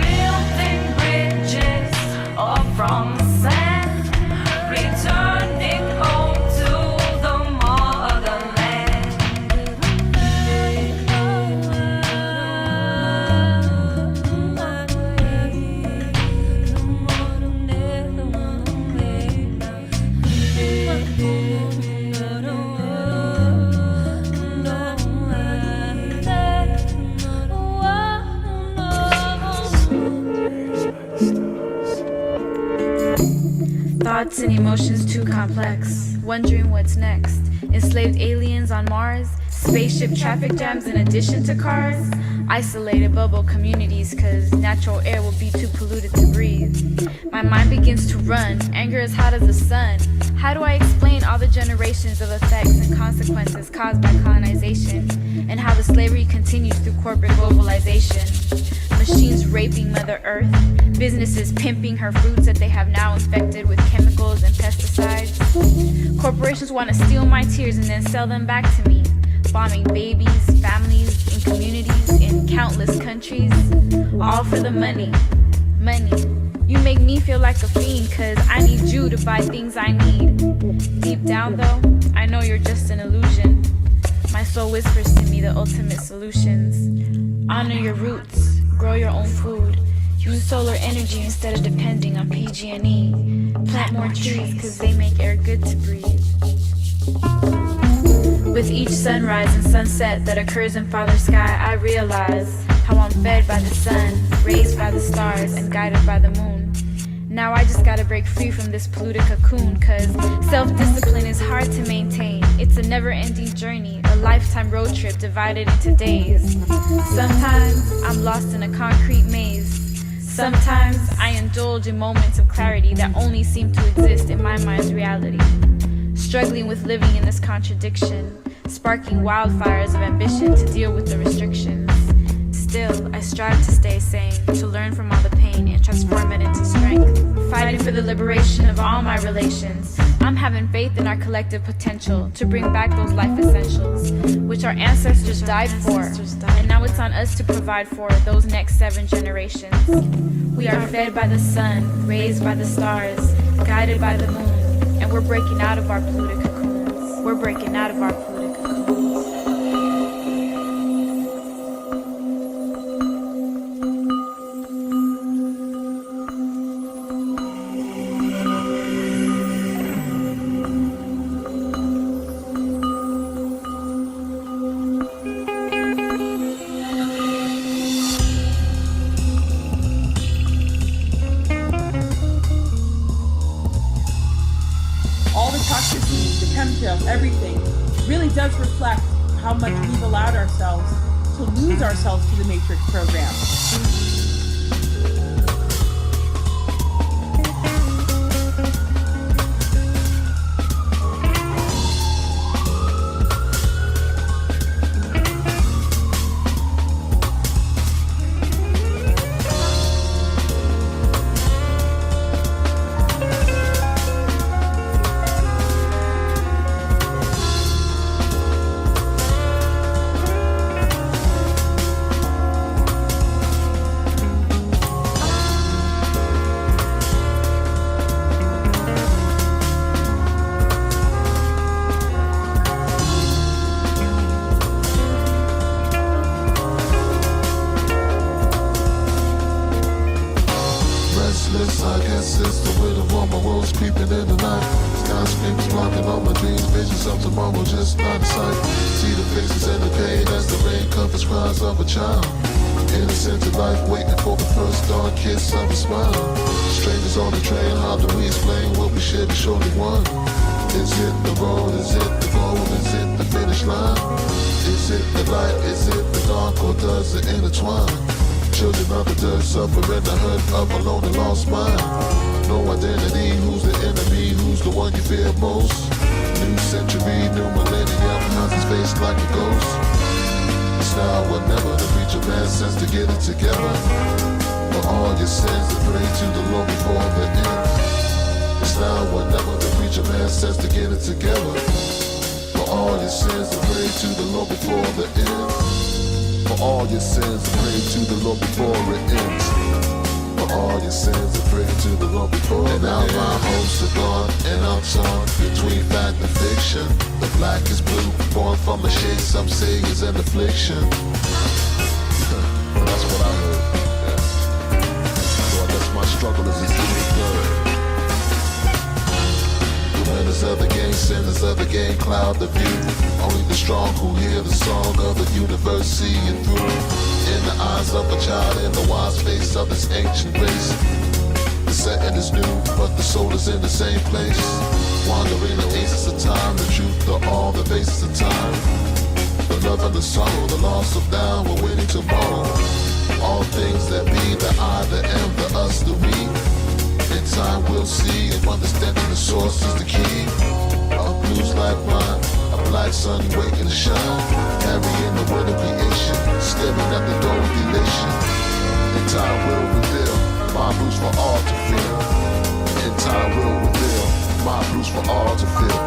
Building bridges up from the sand. Returning home to the motherland. Thoughts and emotions too complex, wondering what's next. Enslaved aliens on Mars, spaceship traffic jams in addition to cars. Isolated bubble communities cause natural air will be too polluted to breathe. My mind begins to run, anger is hot as the sun. How do I explain all the generations of effects and consequences caused by colonization? And how the slavery continues through corporate globalization? Machines raping Mother Earth, businesses pimping her fruits that they have now infected with chemicals and pesticides. Corporations want to steal my tears and then sell them back to me, bombing babies, families, and communities in countless countries, all for the money. Money. You make me feel like a fiend cause I need you to buy things I need. Deep down though, I know you're just an illusion. My soul whispers to me the ultimate solutions. Honor your roots, grow your own food. Use solar energy instead of depending on PG&E. Plant more trees cause they make air good to breathe. With each sunrise and sunset that occurs in Father's sky, I realize how I'm fed by the sun, raised by the stars, and guided by the moon. Now I just gotta break free from this polluted cocoon, cause self-discipline is hard to maintain. It's a never-ending journey, a lifetime road trip divided into days. Sometimes I'm lost in a concrete maze. Sometimes I indulge in moments of clarity that only seem to exist in my mind's reality. Struggling with living in this contradiction, sparking wildfires of ambition to deal with the restrictions. Still, I strive to stay sane, to learn from all the pain and transform it into strength. Fighting for the liberation of all my relations. I'm having faith in our collective potential to bring back those life essentials, which our ancestors died for, and now it's on us to provide for those next 7 generations. We are fed by the sun, raised by the stars, guided by the moon, and we're breaking out of our polluted cocoons. We're breaking out of our polluted cocoons. Everything really does reflect how much we've allowed ourselves to lose ourselves to the Matrix program. It's now or never. The preacher man says to get it together. For all your sins and pray to the Lord before the end. It's now or never. The preacher man says to get it together. For all your sins and pray to the Lord before the end. For all your sins and pray to the Lord before it ends. For all your sins and pray to the Lord before and now my hopes are gone and I'm torn between fact and fiction. The black is blue, born from a shade some say is an affliction. That's what I heard. Yeah. So I guess my struggle is getting good. The winners of the game, sinners of the game, cloud the view. Only the strong who hear the song of the universe see it through. In the eyes of a child, in the wise face of this ancient race. The setting is new, but the soul is in the same place. Wandering the aces of time, the truth, the all, the basis of time. The love and the sorrow, the loss of now, we're waiting tomorrow. All things that be, the I, the M, the us, the we. In time we'll see, if understanding the source is the key. A blues like mine, a black sun waking to shine. Carrying the word of creation, staring at the door of elation. In time we'll reveal, my blues for all to feel. In time we'll reveal, my blues for all to feel.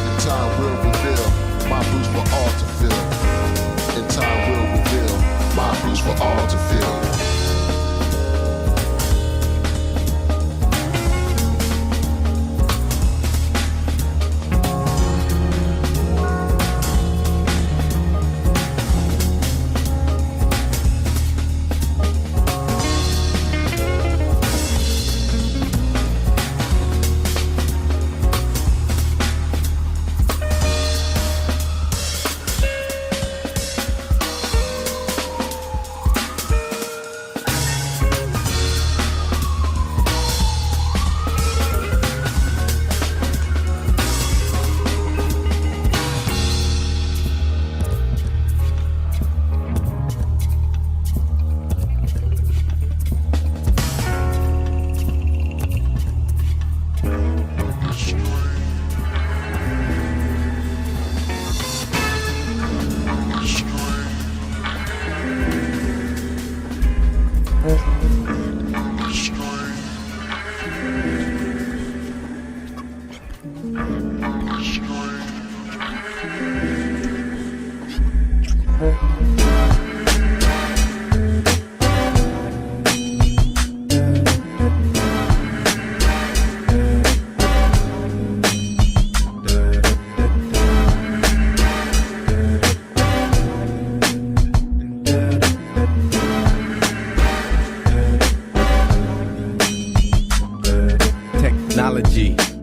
In time we'll reveal, my blues for all to feel. In time we'll reveal, my blues for all to feel.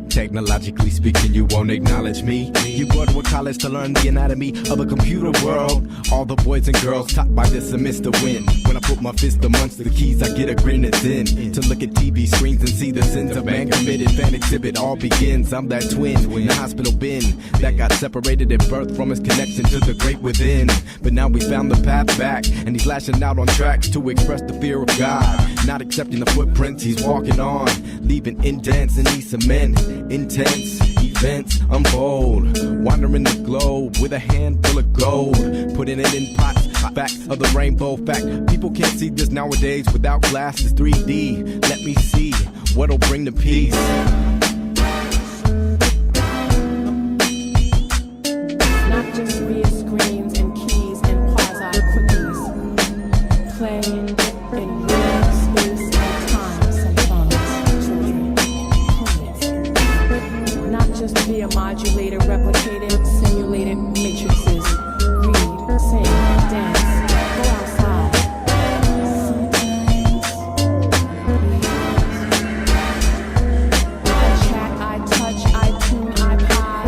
Technologically speaking, you won't acknowledge me. You go to a college to learn the anatomy of a computer world. All the boys and girls taught by this semester win. When I put my fist amongst the keys, I get a grin and sin. To look at TV screens and see the sins of man committed. Fan exhibit all begins. I'm that twin in the hospital bin that got separated at birth from his connection to the great within. But now we found the path back, and he's lashing out on tracks to express the fear of God. Not accepting the footprints he's walking on, leaving indents in these cement. Intense events unfold, wandering the globe with a handful of gold, putting it in pots. Facts of the rainbow fact, people can't see this nowadays without glasses. 3D, let me see what'll bring the peace. Not just via screens and keys and quasi cookies, playing in real space and time. Symphonics, children, poets. Not just via modulated, replicated, simulated matrices. Read, sing, dance, go outside. I chat, I touch, I tune, I pod,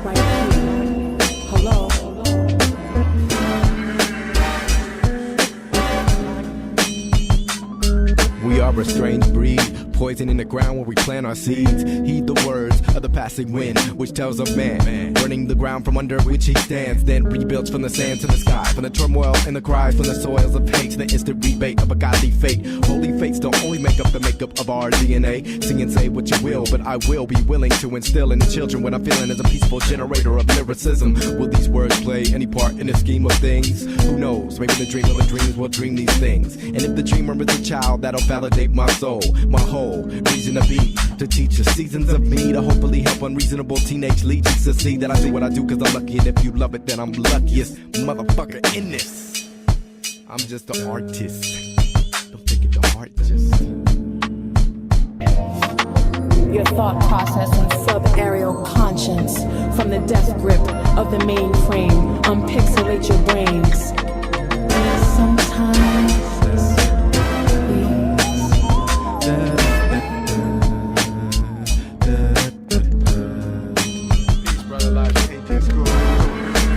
I am right here. Hello. We are a strange breed, poison poison in the ground where we plant our seeds. Heed the words of the passing wind, which tells of man, burning the ground from under which he stands, then rebuilds from the sand to the sky, from the turmoil and the cries, from the soils of hate to the instant rebate of a godly fate. Holy fates don't only make up the makeup of our DNA. Sing and say what you will, but I will be willing to instill in the children what I'm feeling as a peaceful generator of lyricism. Will these words play any part in the scheme of things? Who knows? Maybe the dream of the dreams will dream these things. And if the dreamer is a child, that'll validate my soul, my whole reason to be, to teach the seasons of me, to hopefully help unreasonable teenage legions to see that I do what I do cause I'm lucky, and if you love it then I'm luckiest motherfucker in this. I'm just an artist. Don't take it to heart, just your thought process and subaerial conscience from the death grip of the mainframe. Unpixelate your brains. Sometimes Peace, brother, life, AT school.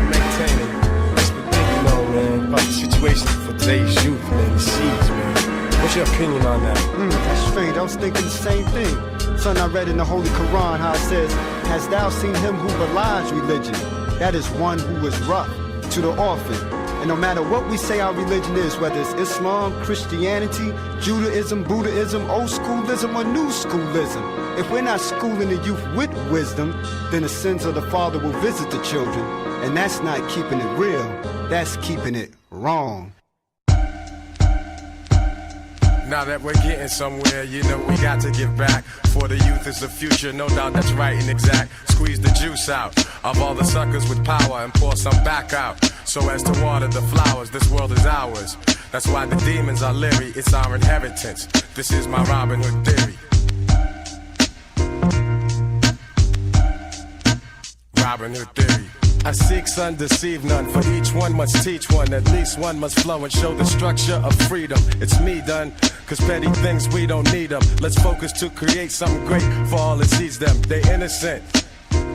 Maintaining. What's the thing, you know, man, about the situation for today's youth, man, the seeds, man. What's your opinion on that? That's strange. I was thinking the same thing. Son, I read in the Holy Quran how it says, "Hast thou seen him who belies religion? That is one who is rough to the orphan." And no matter what we say our religion is, whether it's Islam, Christianity, Judaism, Buddhism, old schoolism, or new schoolism, if we're not schooling the youth with wisdom, then the sins of the father will visit the children. And that's not keeping it real, that's keeping it wrong. Now that we're getting somewhere, you know we got to give back. For the youth is the future, no doubt that's right and exact. Squeeze the juice out of all the suckers with power and pour some back out, so as to water the flowers. This world is ours. That's why the demons are leery. It's our inheritance. This is my Robin Hood theory. Robin Hood theory. I seek, son, deceive none. For each one must teach one. At least one must flow and show the structure of freedom. It's me done, cause petty things we don't need them. Let's focus to create something great for all that sees them. They innocent.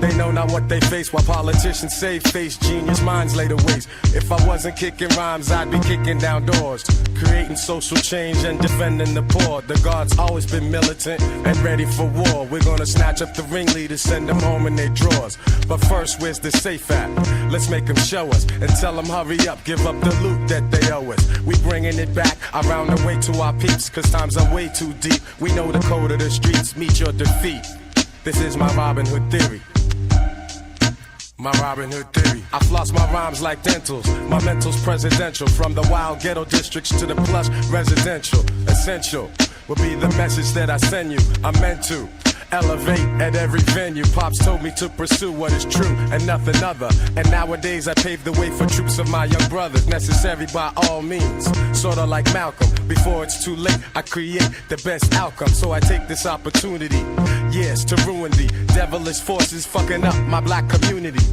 They know not what they face, while politicians say face genius minds later waste. If I wasn't kicking rhymes, I'd be kicking down doors, creating social change and defending the poor. The Guard's always been militant and ready for war. We're gonna snatch up the ringleaders, send them home in their drawers. But first, where's the safe at? Let's make them show us and tell them hurry up, give up the loot that they owe us. We bringing it back around the way to our peeps, cause times are way too deep. We know the code of the streets, meet your defeat. This is my Robin Hood theory. My Robin Hood theory. I floss my rhymes like dentals. My mental's presidential. From the wild ghetto districts to the plush residential. Essential will be the message that I send you. I'm meant to elevate at every venue. Pops told me to pursue what is true and nothing other. And nowadays I pave the way for troops of my young brothers. Necessary by all means. Sorta like Malcolm. Before it's too late, I create the best outcome. So I take this opportunity, yes, to ruin the devilish forces fucking up my black community.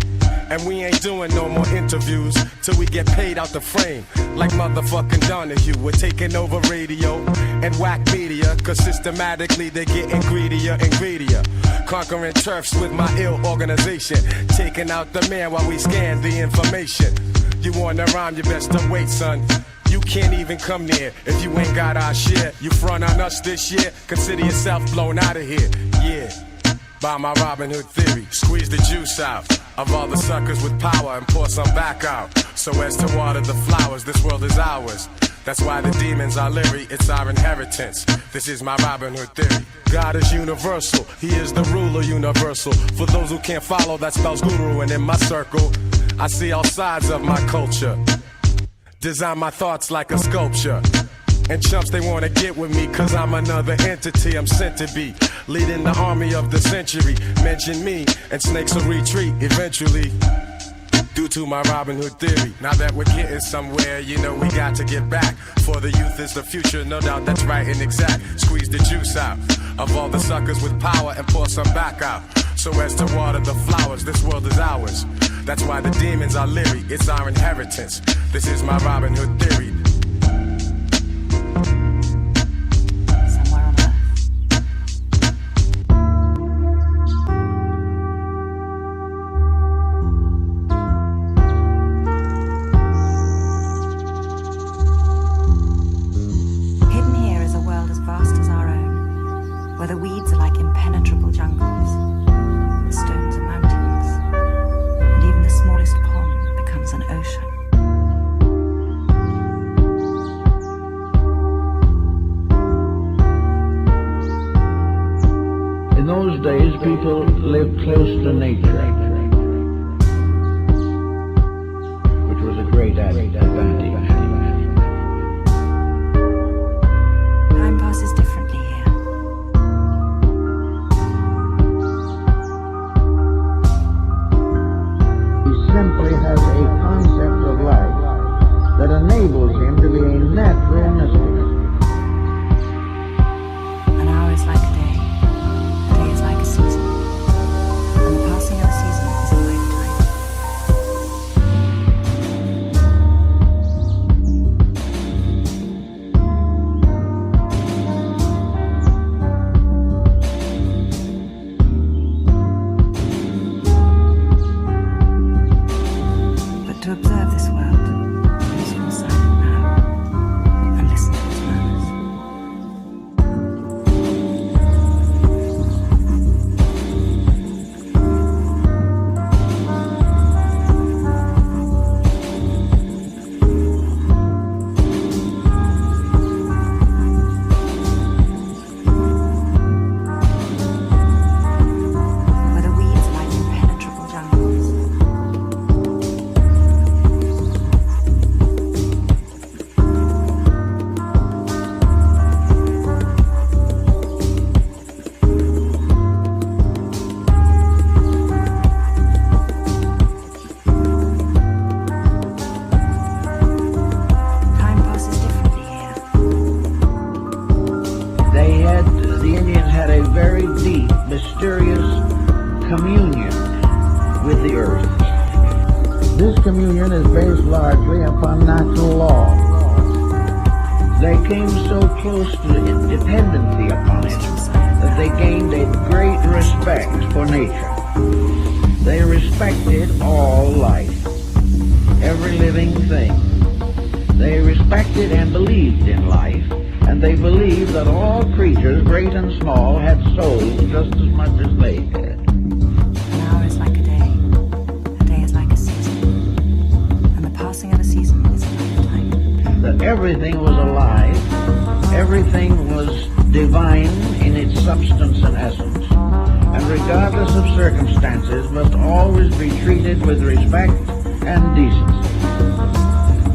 And we ain't doing no more interviews till we get paid out the frame. Like motherfucking Donahue, we're taking over radio and whack media, cause systematically they're getting greedier and greedier. Conquering turfs with my ill organization, taking out the man while we scan the information. You wanna rhyme, you best to wait, son. You can't even come near if you ain't got our share. You front on us this year, consider yourself blown out of here. Yeah, by my Robin Hood theory. Squeeze the juice out of all the suckers with power and pour some back out, so as to water the flowers. This world is ours. That's why the demons are leery. It's our inheritance. This is my Robin Hood theory. God is universal. He is the ruler universal. For those who can't follow, that spells guru. And in my circle, I see all sides of my culture. Design my thoughts like a sculpture. And chumps, they wanna get with me, cause I'm another entity. I'm sent to be leading the army of the century. Mention me, and snakes will retreat eventually, due to my Robin Hood theory. Now that we're getting somewhere, you know we got to get back. For the youth is the future, no doubt that's right and exact. Squeeze the juice out of all the suckers with power and pour some back out, so as to water the flowers. This world is ours. That's why the demons are leery. It's our inheritance. This is my Robin Hood theory. to nature, which was a great advantage. Time passes differently here. He simply has a concept of life that enables him to be a natural mystic. An hour is like a day is like a season, and the passing of a season is a lifetime. But to observe this world, please fall silent now and listen to its murmurs. Where the weeds are like impenetrable jungles. Time passes differently here. The Indians had a very deep, mysterious communion with the earth. This communion is based largely upon natural law. They came so close to dependency upon it that they gained a great respect for nature. They respected all life, every living thing. They respected and believed in life, and they believed that all creatures, great and small, had souls just as much as they did. An hour is like a day is like a season, and the passing of a season is a lifetime. That everything was alive, everything was divine in its substance and essence, and regardless of circumstances must always be treated with respect and decency.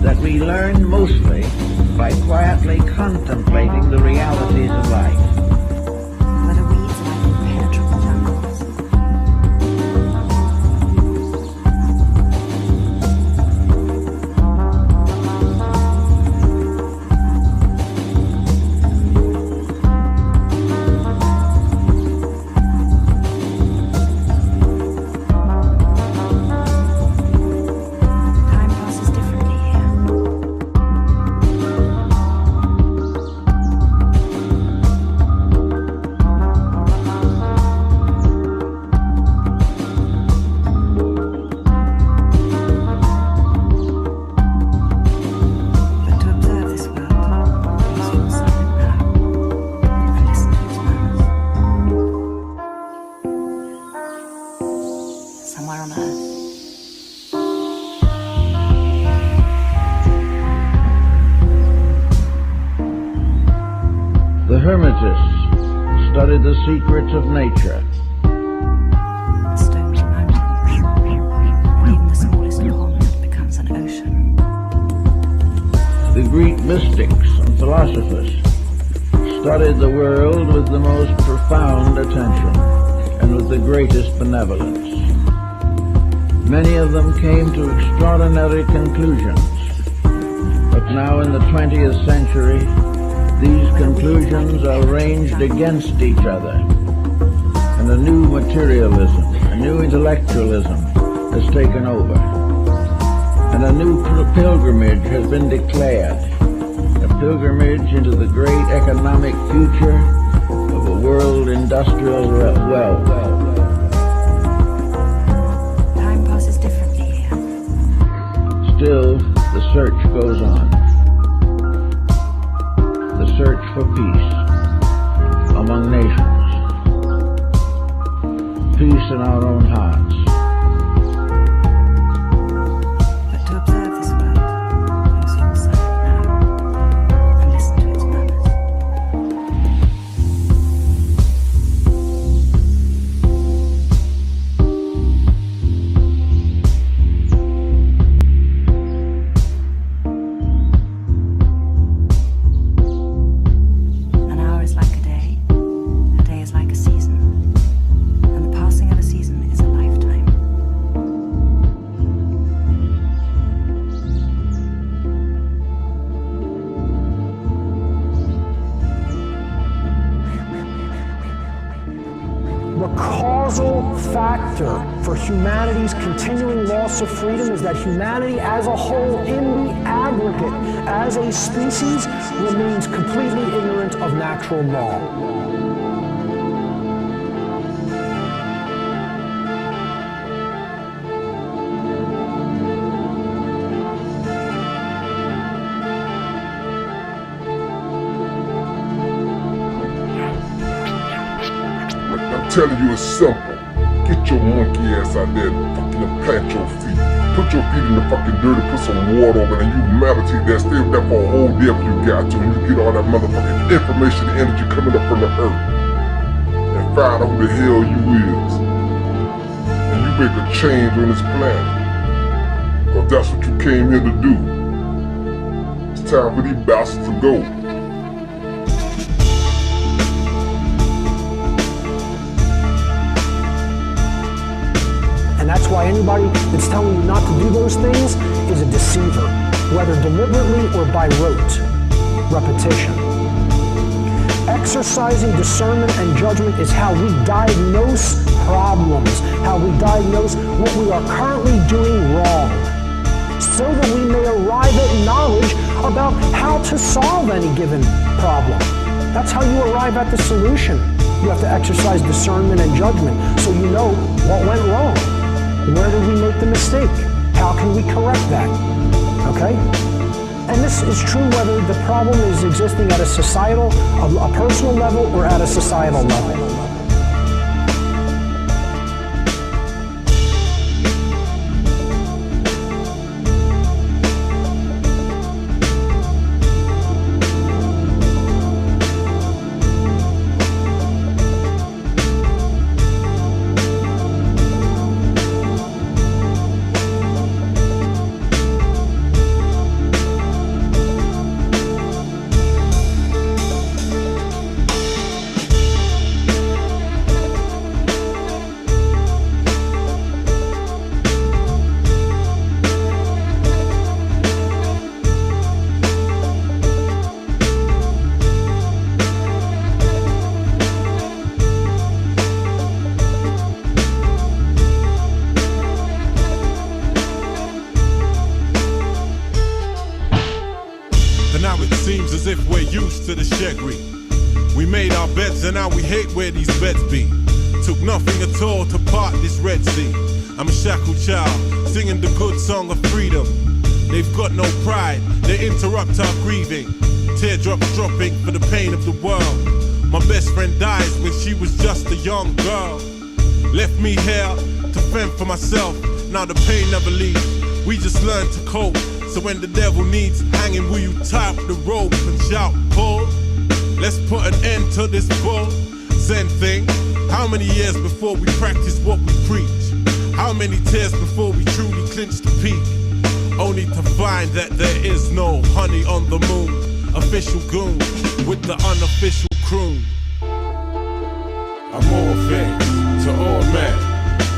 That we learn mostly by quietly contemplating the realities of life. Where the weeds are like impenetrable jungles. Time passes differently here. But to observe this world, please fall silent now and listen to its murmurs. Somewhere on earth, The Hermetists studied the secrets of nature. the stones are mountains, and even the smallest pond becomes an ocean. The Greek mystics and philosophers studied the world with the most profound attention and with the greatest benevolence. Many of them came to extraordinary conclusions, but now in the 20th century, these conclusions are ranged against each other, and a new materialism, a new intellectualism has taken over, and a new pilgrimage has been declared, a pilgrimage into the great economic future of a world industrial wealth. Time passes differently here. Still, the search goes on. The search for peace among nations. Peace in our own hearts. But to observe this world, please fall silent now and listen to its murmurs. factor for humanity's continuing loss of freedom is that humanity as a whole, in the aggregate, as a species, remains completely ignorant of natural law. I'm telling you, it's simple. Get your monkey ass out there and fucking plant your feet. Put your feet in the fucking dirt and put some water over it, and you meditate there. Stay there for a whole day if you got to, and you get all that motherfucking information and energy coming up from the earth. And find out who the hell you is. And you make a change on this planet. Cause that's what you came here to do. It's time for these bastards to go. And that's why anybody that's telling you not to do those things is a deceiver, whether deliberately or by rote, repetition. Exercising discernment and judgment is how we diagnose problems, how we diagnose what we are currently doing wrong, so that we may arrive at knowledge about how to solve any given problem. That's how you arrive at the solution. You have to exercise discernment and judgment so you know what went wrong. Where did we make the mistake? How can we correct that? Okay? And this is true whether the problem is existing at a societal, a personal level, or at a societal level. As if we're used to the shaggy. We made our beds and now we hate where these beds be. Took nothing at all to part this Red Sea. I'm a shackled child, singing the good song of freedom. They've got no pride, they interrupt our grieving. Teardrops dropping for the pain of the world. My best friend dies when she was just a young girl. Left me here to fend for myself, now the pain never leaves. We just learn to cope. So when the devil needs hanging, will you tie up the rope and shout, pull? Let's put an end to this bull Zen thing. How many years before we practice what we preach? How many tears before we truly clinch the peak? Only to find that there is no honey on the moon. Official goon with the unofficial croon. I'm all things to all men,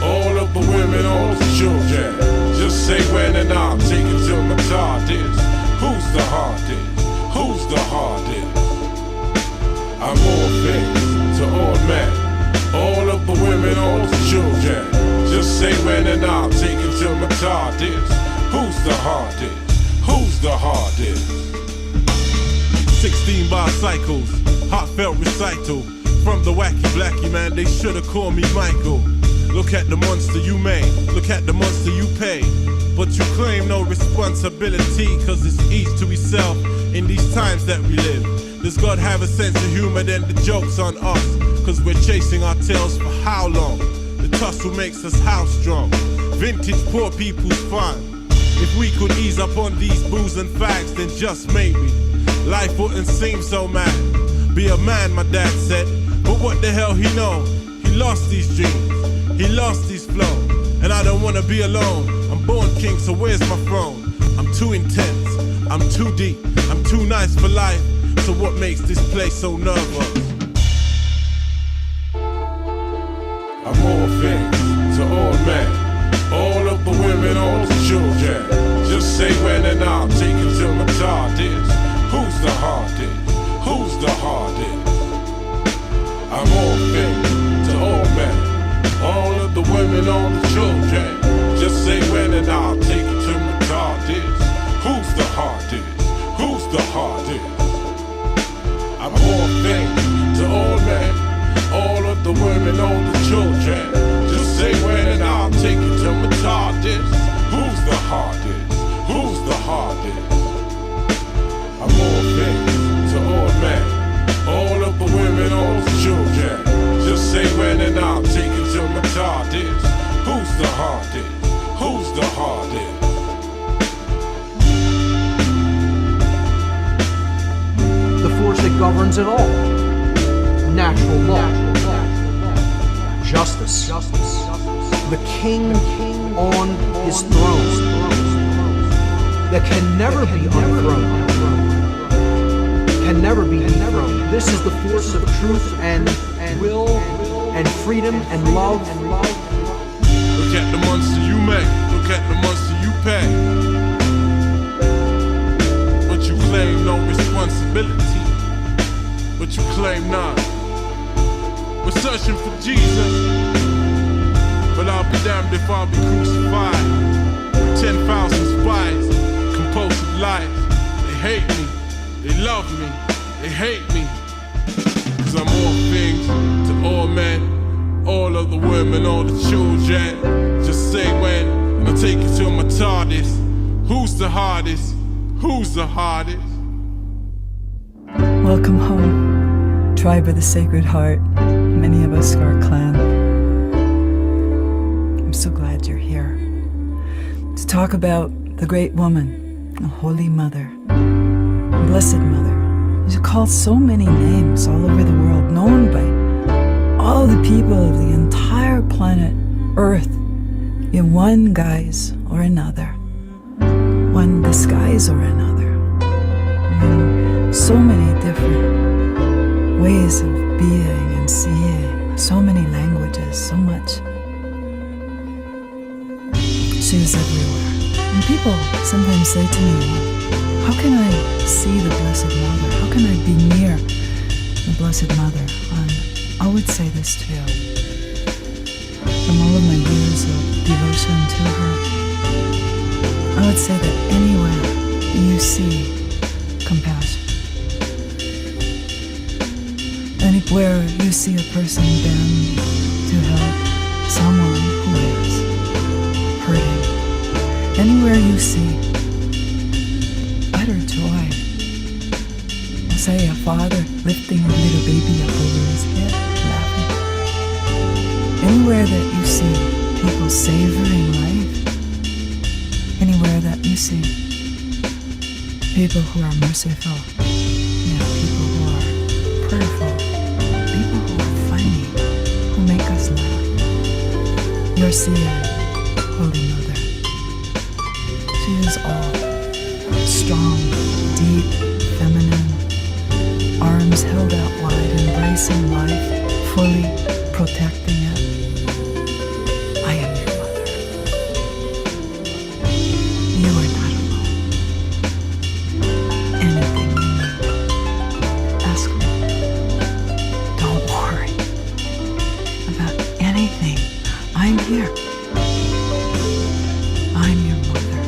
all of the women, all the children. Just say when and I'll take it till my tard is. Who's the hardest? Who's the hardest? I'm all things to all men, all of the women, all the children. Just say when and I'll take it till my tard is. Who's the hardest? Who's the hardest? 16 bar cycles, heartfelt recital. From the wacky blackie man, they should've called me Michael. Look at the monster you made, look at the monster you pay. But you claim no responsibility, cause it's each to itself in these times that we live. Does God have a sense of humor? Then the joke's on us, cause we're chasing our tails for how long? The tussle makes us house strong. Vintage poor people's fun. If we could ease up on these booze and fags, then just maybe life wouldn't seem so mad. Be a man, my dad said, but what the hell he know? He lost these dreams, he lost his flow, and I don't wanna be alone. I'm born king, so where's my throne? I'm too intense, I'm too deep, I'm too nice for life. So what makes this place so nervous? I'm all things to all men, all of the women, all the children. Just say when and I'll take it till my tard is. Who's the hardest? Who's the hardest? I'm all things to all men, all of the women, all the children. Just say when and I'll take it to my TARDIS. Who's the hardest? Who's the hardest? I'm all things to all men, all of the women, all the children. Just say when and I'll take it to my TARDIS. Who's the hardest? Who's the hardest? I'm all things to all men, all of the women, all the children. Just say when and I'll take it to my TARDIS. Who's the hardest? Who's the hardest? The force that governs it all. Natural law. Justice. The king on his throne that can never be unthroned. Can never be dethroned. This is the force of truth and will and freedom and love. Look at the monster you make. Look at the monster you pay. But you claim no responsibility. But you claim none. We're searching for Jesus, but I'll be damned if I'll be crucified. 10,000 spies, compulsive lies. They hate me, they love me, they hate me. Cause I'm all things to all men, all of the women, all the children. Just say when, and I'll take you to my TARDIS. Who's the hardest? Who's the hardest? Welcome home, tribe of the Sacred Heart, many of us Scar Clan. I'm so glad you're here to talk about the great woman, the Holy Mother, Blessed Mother. She's called so many names all over the world, known by all the people of the entire planet Earth in one guise or another, one disguise or another, in so many different ways of being and seeing, so many languages, so much. She is everywhere. And people sometimes say to me, how can I see the Blessed Mother? How can I be near the Blessed Mother? And I would say this to you. From all of my years of devotion to her, I would say that anywhere you see compassion, anywhere you see a person bend to help someone who is hurting, anywhere you see utter joy, say a father lifting a little baby up over his head, laughing, anywhere that you see people savoring life, anywhere that you see people who are merciful, people who are prayerful, people who are funny, who make us laugh, you're seeing Holy Mother. She is all strong, deep, feminine, arms held out wide, embracing life, fully protecting it. I am your mother. You are not alone. Anything you need, ask me. Don't worry about anything. I'm here. I'm your mother.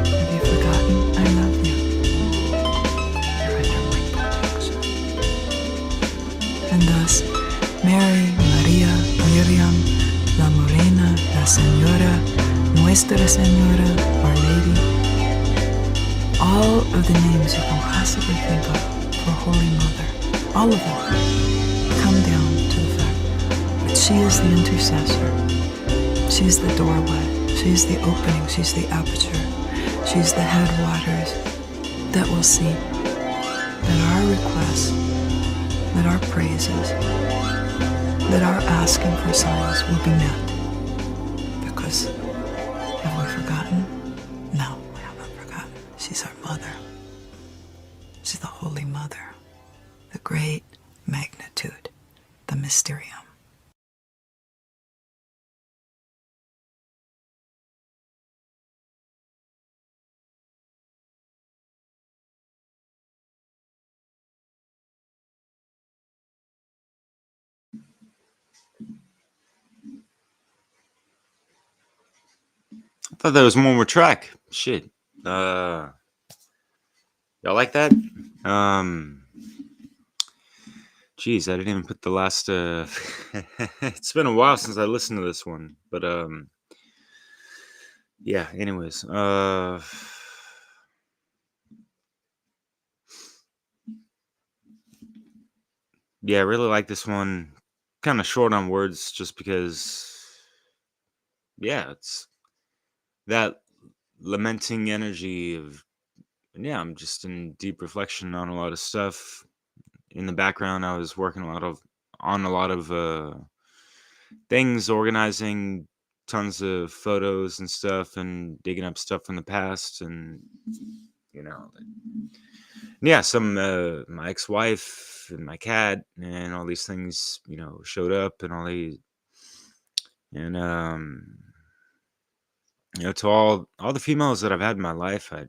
Have you forgotten? I love you. You're under my protection. And thus, Mary, Maria, Miriam, La Morena, La Señora, Nuestra Señora, Our Lady, all of the names you can possibly think of for Holy Mother, all of them come down to the fact that she is the intercessor, she is the doorway, she is the opening, she's the aperture, she's the headwaters that will see that our requests, that our praises, that our asking for signs will be met. Because have we forgotten? No, we haven't forgotten. She's our mother. She's the Holy Mother, the great magnitude, the mysterium. thought there was one more track. Shit. Y'all like that? Geez, I didn't even put the last. It's been a while since I listened to this one, but yeah. Anyways, yeah, I really like this one. Kind of short on words, just because. Yeah, it's that lamenting energy of. Yeah, I'm just in deep reflection on a lot of stuff. In the background, I was working on a lot of things, organizing tons of photos and stuff, and digging up stuff from the past, and you know, yeah, some my ex-wife and my cat and all these things, showed up, and all these, and to all the females that I've had in my life, I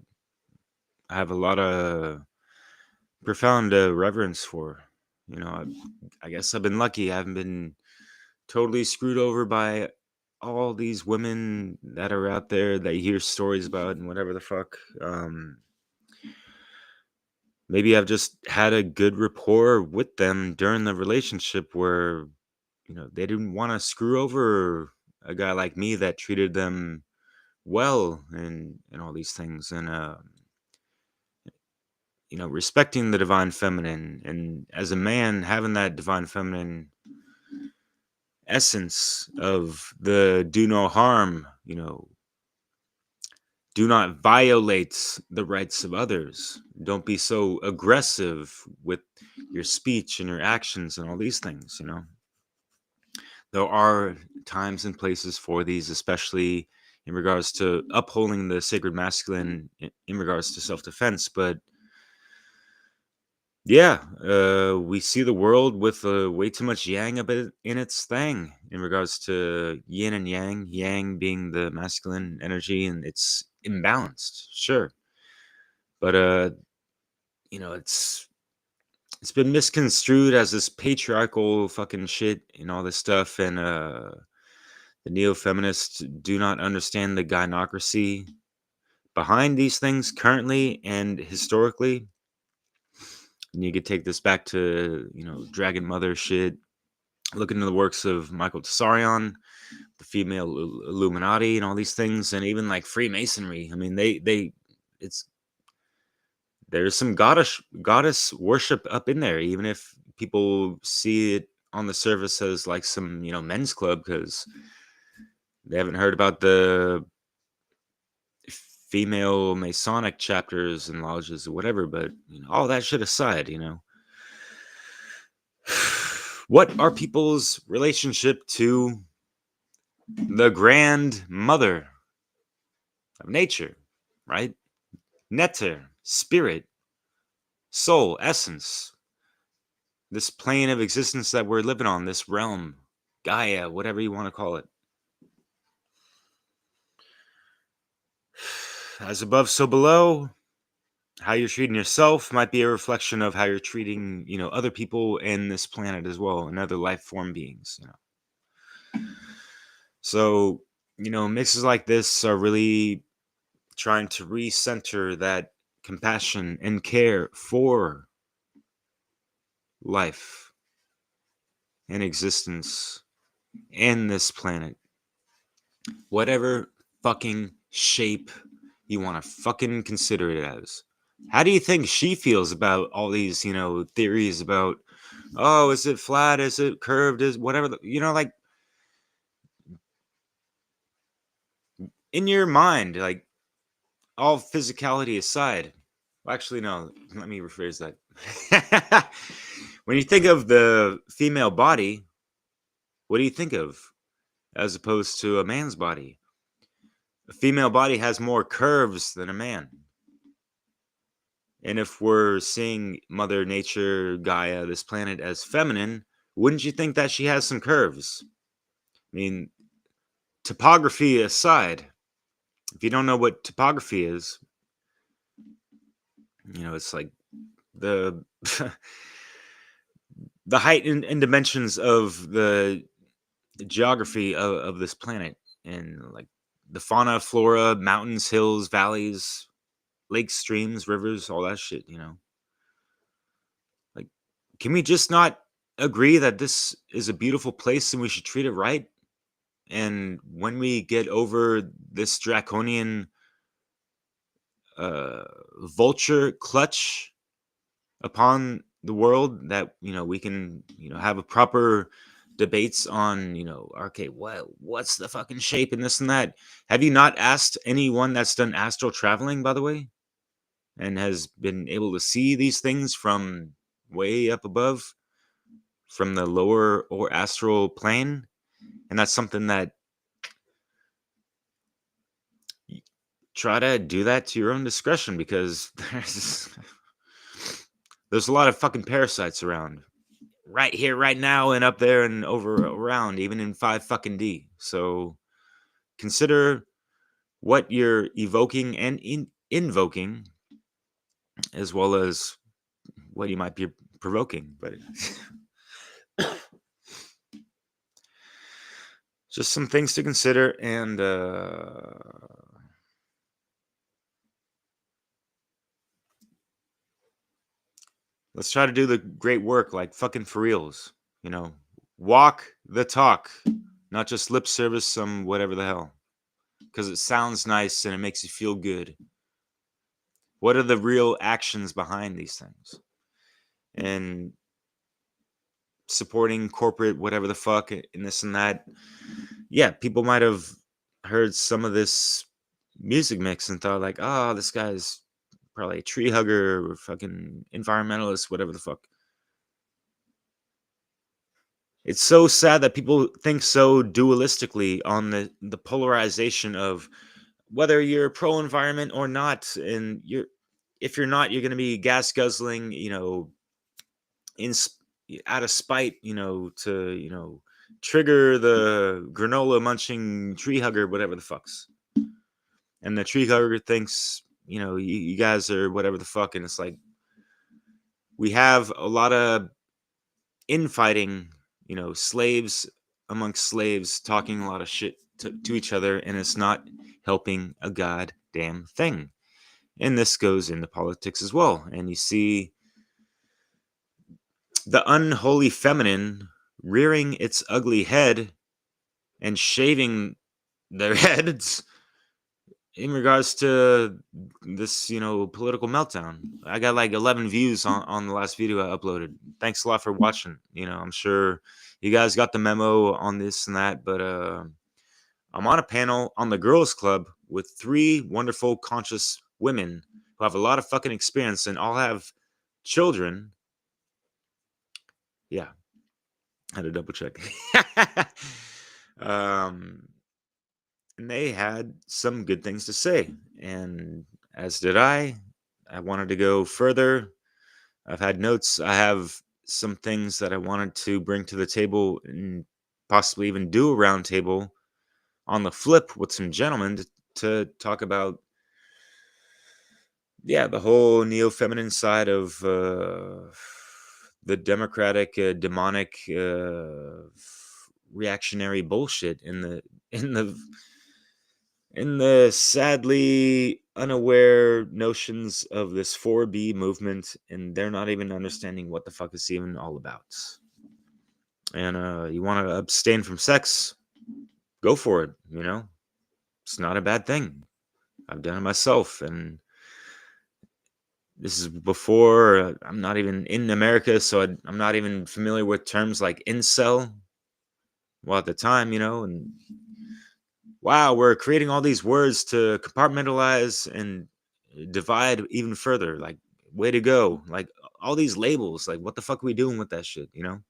have a lot of profound reverence for. I guess I've been lucky. I haven't been totally screwed over by all these women that are out there that you hear stories about and whatever the fuck. Maybe I've just had a good rapport with them during the relationship where, they didn't want to screw over a guy like me that treated them well, and all these things. And, respecting the divine feminine, and as a man, having that divine feminine essence of the do no harm, do not violate the rights of others. Don't be so aggressive with your speech and your actions and all these things. There are times and places for these, especially in regards to upholding the sacred masculine in regards to self-defense. But yeah, we see the world with way too much yang in its thing in regards to yin and yang, yang being the masculine energy, and it's imbalanced, sure. But it's been misconstrued as this patriarchal fucking shit and all this stuff, and the neo-feminists do not understand the gynocracy behind these things currently and historically. And you could take this back to, Dragon Mother shit. Look into the works of Michael Tsarion, the female Illuminati, and all these things, and even like Freemasonry. I mean, there's some goddess worship up in there, even if people see it on the surface as like some, men's club, because they haven't heard about the female Masonic chapters and lodges or whatever. But all that shit aside, what are people's relationship to the grand mother of nature, right? Netter, spirit, soul, essence, this plane of existence that we're living on, this realm, Gaia, whatever you want to call it. As above, so below. How you're treating yourself might be a reflection of how you're treating, other people and this planet as well, and other life form beings, So, mixes like this are really trying to recenter that compassion and care for life and existence and this planet. Whatever fucking shape you want to fucking consider it as. How do you think she feels about all these, theories about, oh, is it flat? Is it curved? Is whatever, like in your mind, like all physicality aside. Well, actually, no, let me rephrase that. When you think of the female body, what do you think of as opposed to a man's body? A female body has more curves than a man. And if we're seeing Mother Nature, Gaia, this planet as feminine, wouldn't you think that she has some curves? I mean, topography aside, if you don't know what topography is, it's like the the height and dimensions of the geography of this planet, and like the fauna, flora, mountains, hills, valleys, lakes, streams, rivers, all that shit, you know. Like, can we just not agree that this is a beautiful place and we should treat it right? And when we get over this draconian vulture clutch upon the world, that, you know, we can, you know, have a proper debates on, you know, okay, what's the fucking shape and this and that. Have you not asked anyone that's done astral traveling, by the way, and has been able to see these things from way up above, from the lower or astral plane? And that's something that, try to do that to your own discretion, because there's a lot of fucking parasites around right here, right now, and up there, and over around, even in 5 fucking D. So consider what you're evoking and invoking, as well as what you might be provoking. But just some things to consider. And let's try to do the great work, like fucking for reals, you know. Walk the talk, not just lip service some whatever the hell, because it sounds nice and it makes you feel good. What are the real actions behind these things? And supporting corporate whatever the fuck and this and that. Yeah, people might have heard some of this music mix and thought like, oh, this guy's probably a tree hugger or fucking environmentalist, whatever the fuck. It's so sad that people think so dualistically on the polarization of whether you're pro environment or not. And if you're not, you're going to be gas guzzling, you know, out of spite, you know, to, you know, trigger the granola munching tree hugger, whatever the fucks. And the tree hugger thinks, you know, you guys are whatever the fuck. And it's like, we have a lot of infighting, you know, slaves amongst slaves talking a lot of shit to each other, and it's not helping a goddamn thing. And this goes into politics as well. And you see the unholy feminine rearing its ugly head and shaving their heads in regards to this, you know, political meltdown. I got like 11 views on the last video I uploaded. Thanks a lot for watching. You know, I'm sure you guys got the memo on this and that, but I'm on a panel on the Girls Club with 3 wonderful conscious women who have a lot of fucking experience and all have children. Yeah, I had to double check. And they had some good things to say, and as did I. I wanted to go further. I've had notes. I have some things that I wanted to bring to the table and possibly even do a round table on the flip with some gentlemen to talk about, yeah, the whole neo-feminine side of the democratic, demonic, reactionary bullshit in the sadly unaware notions of this 4B movement, and they're not even understanding what the fuck it's even all about. And you want to abstain from sex? Go for it, you know? It's not a bad thing. I've done it myself, and this is before, I'm not even in America, so I'm not even familiar with terms like incel. Well, at the time, you know, and wow, we're creating all these words to compartmentalize and divide even further. Like, way to go. Like, all these labels, like, what the fuck are we doing with that shit, you know?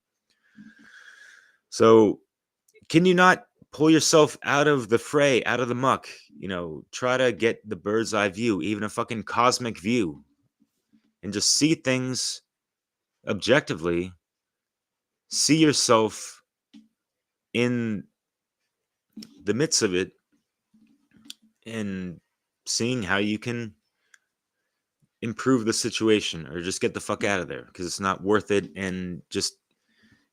So, can you not pull yourself out of the fray, out of the muck? You know, try to get the bird's eye view, even a fucking cosmic view, and just see things objectively. See yourself in the midst of it, and seeing how you can improve the situation or just get the fuck out of there, because it's not worth it. And just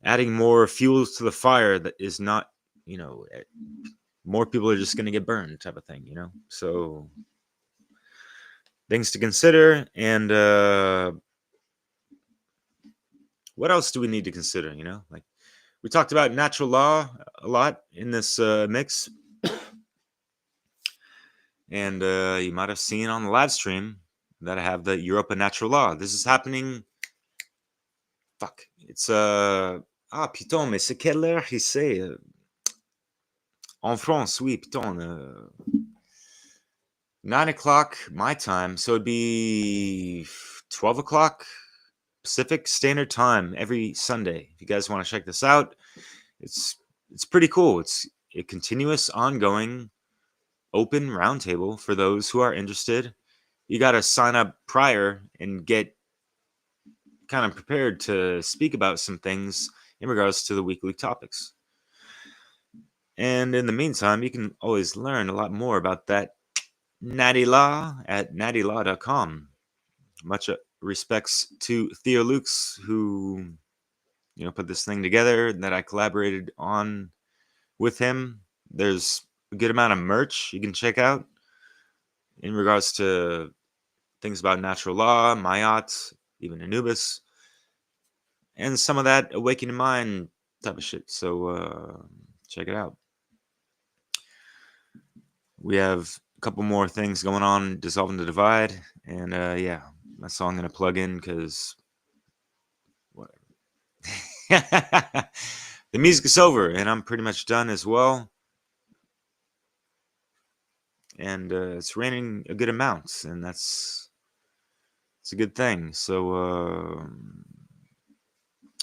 adding more fuel to the fire that is not, you know, more people are just going to get burned, type of thing, you know? So things to consider. And what else do we need to consider, you know? Like, we talked about natural law a lot in this mix. And you might have seen on the live stream that I have the Europa Natural Law. This is happening. Fuck. It's putain, mais c'est quelle heure ici? En France, oui, putain. 9 o'clock my time, so it'd be 12 o'clock Pacific Standard Time every Sunday. If you guys want to check this out, it's pretty cool. It's a continuous, ongoing, open roundtable for those who are interested. You got to sign up prior and get kind of prepared to speak about some things in regards to the weekly topics. And in the meantime, you can always learn a lot more about that natty law at nattylaw.com. Much respects to Theo Lukes, who, you know, put this thing together that I collaborated on with him. There's a good amount of merch you can check out in regards to things about natural law, Mayat, even Anubis, and some of that awakening mind type of shit. So check it out. We have a couple more things going on, Dissolving the Divide, and yeah, that's all I'm going to plug in because whatever. The music is over, and I'm pretty much done as well. And it's raining a good amount, and it's a good thing. So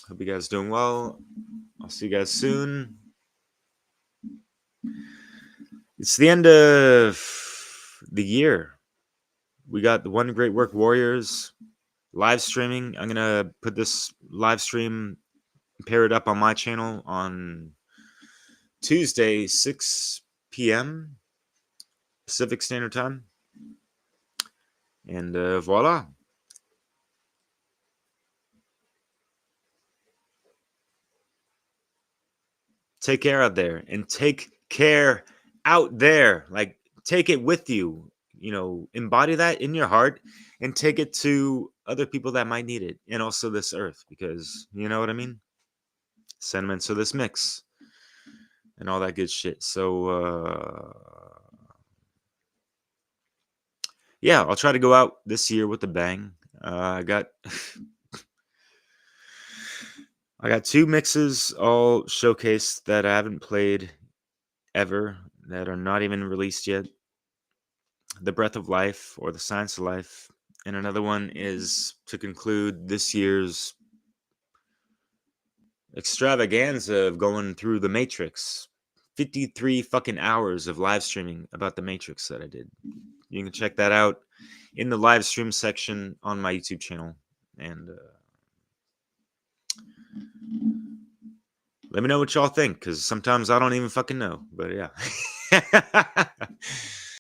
hope you guys doing well. I'll see you guys soon. It's the end of the year. We got the One Great Work Warriors live streaming. I'm gonna put this live stream, pair it up on my channel on Tuesday, 6 p.m. Pacific Standard Time. And voila. Take care out there, and take care out there. Like, take it with you, you know, embody that in your heart and take it to other people that might need it, and also this earth, because you know what I mean? Sentiments of this mix and all that good shit. So yeah, I'll try to go out this year with a bang. I got 2 mixes all showcased that I haven't played ever, that are not even released yet. The Breath of Life, or The Science of Life. And another one is to conclude this year's extravaganza of going through the Matrix. 53 fucking hours of live streaming about the Matrix that I did. You can check that out in the live stream section on my YouTube channel. And let me know what y'all think, because sometimes I don't even fucking know. But yeah.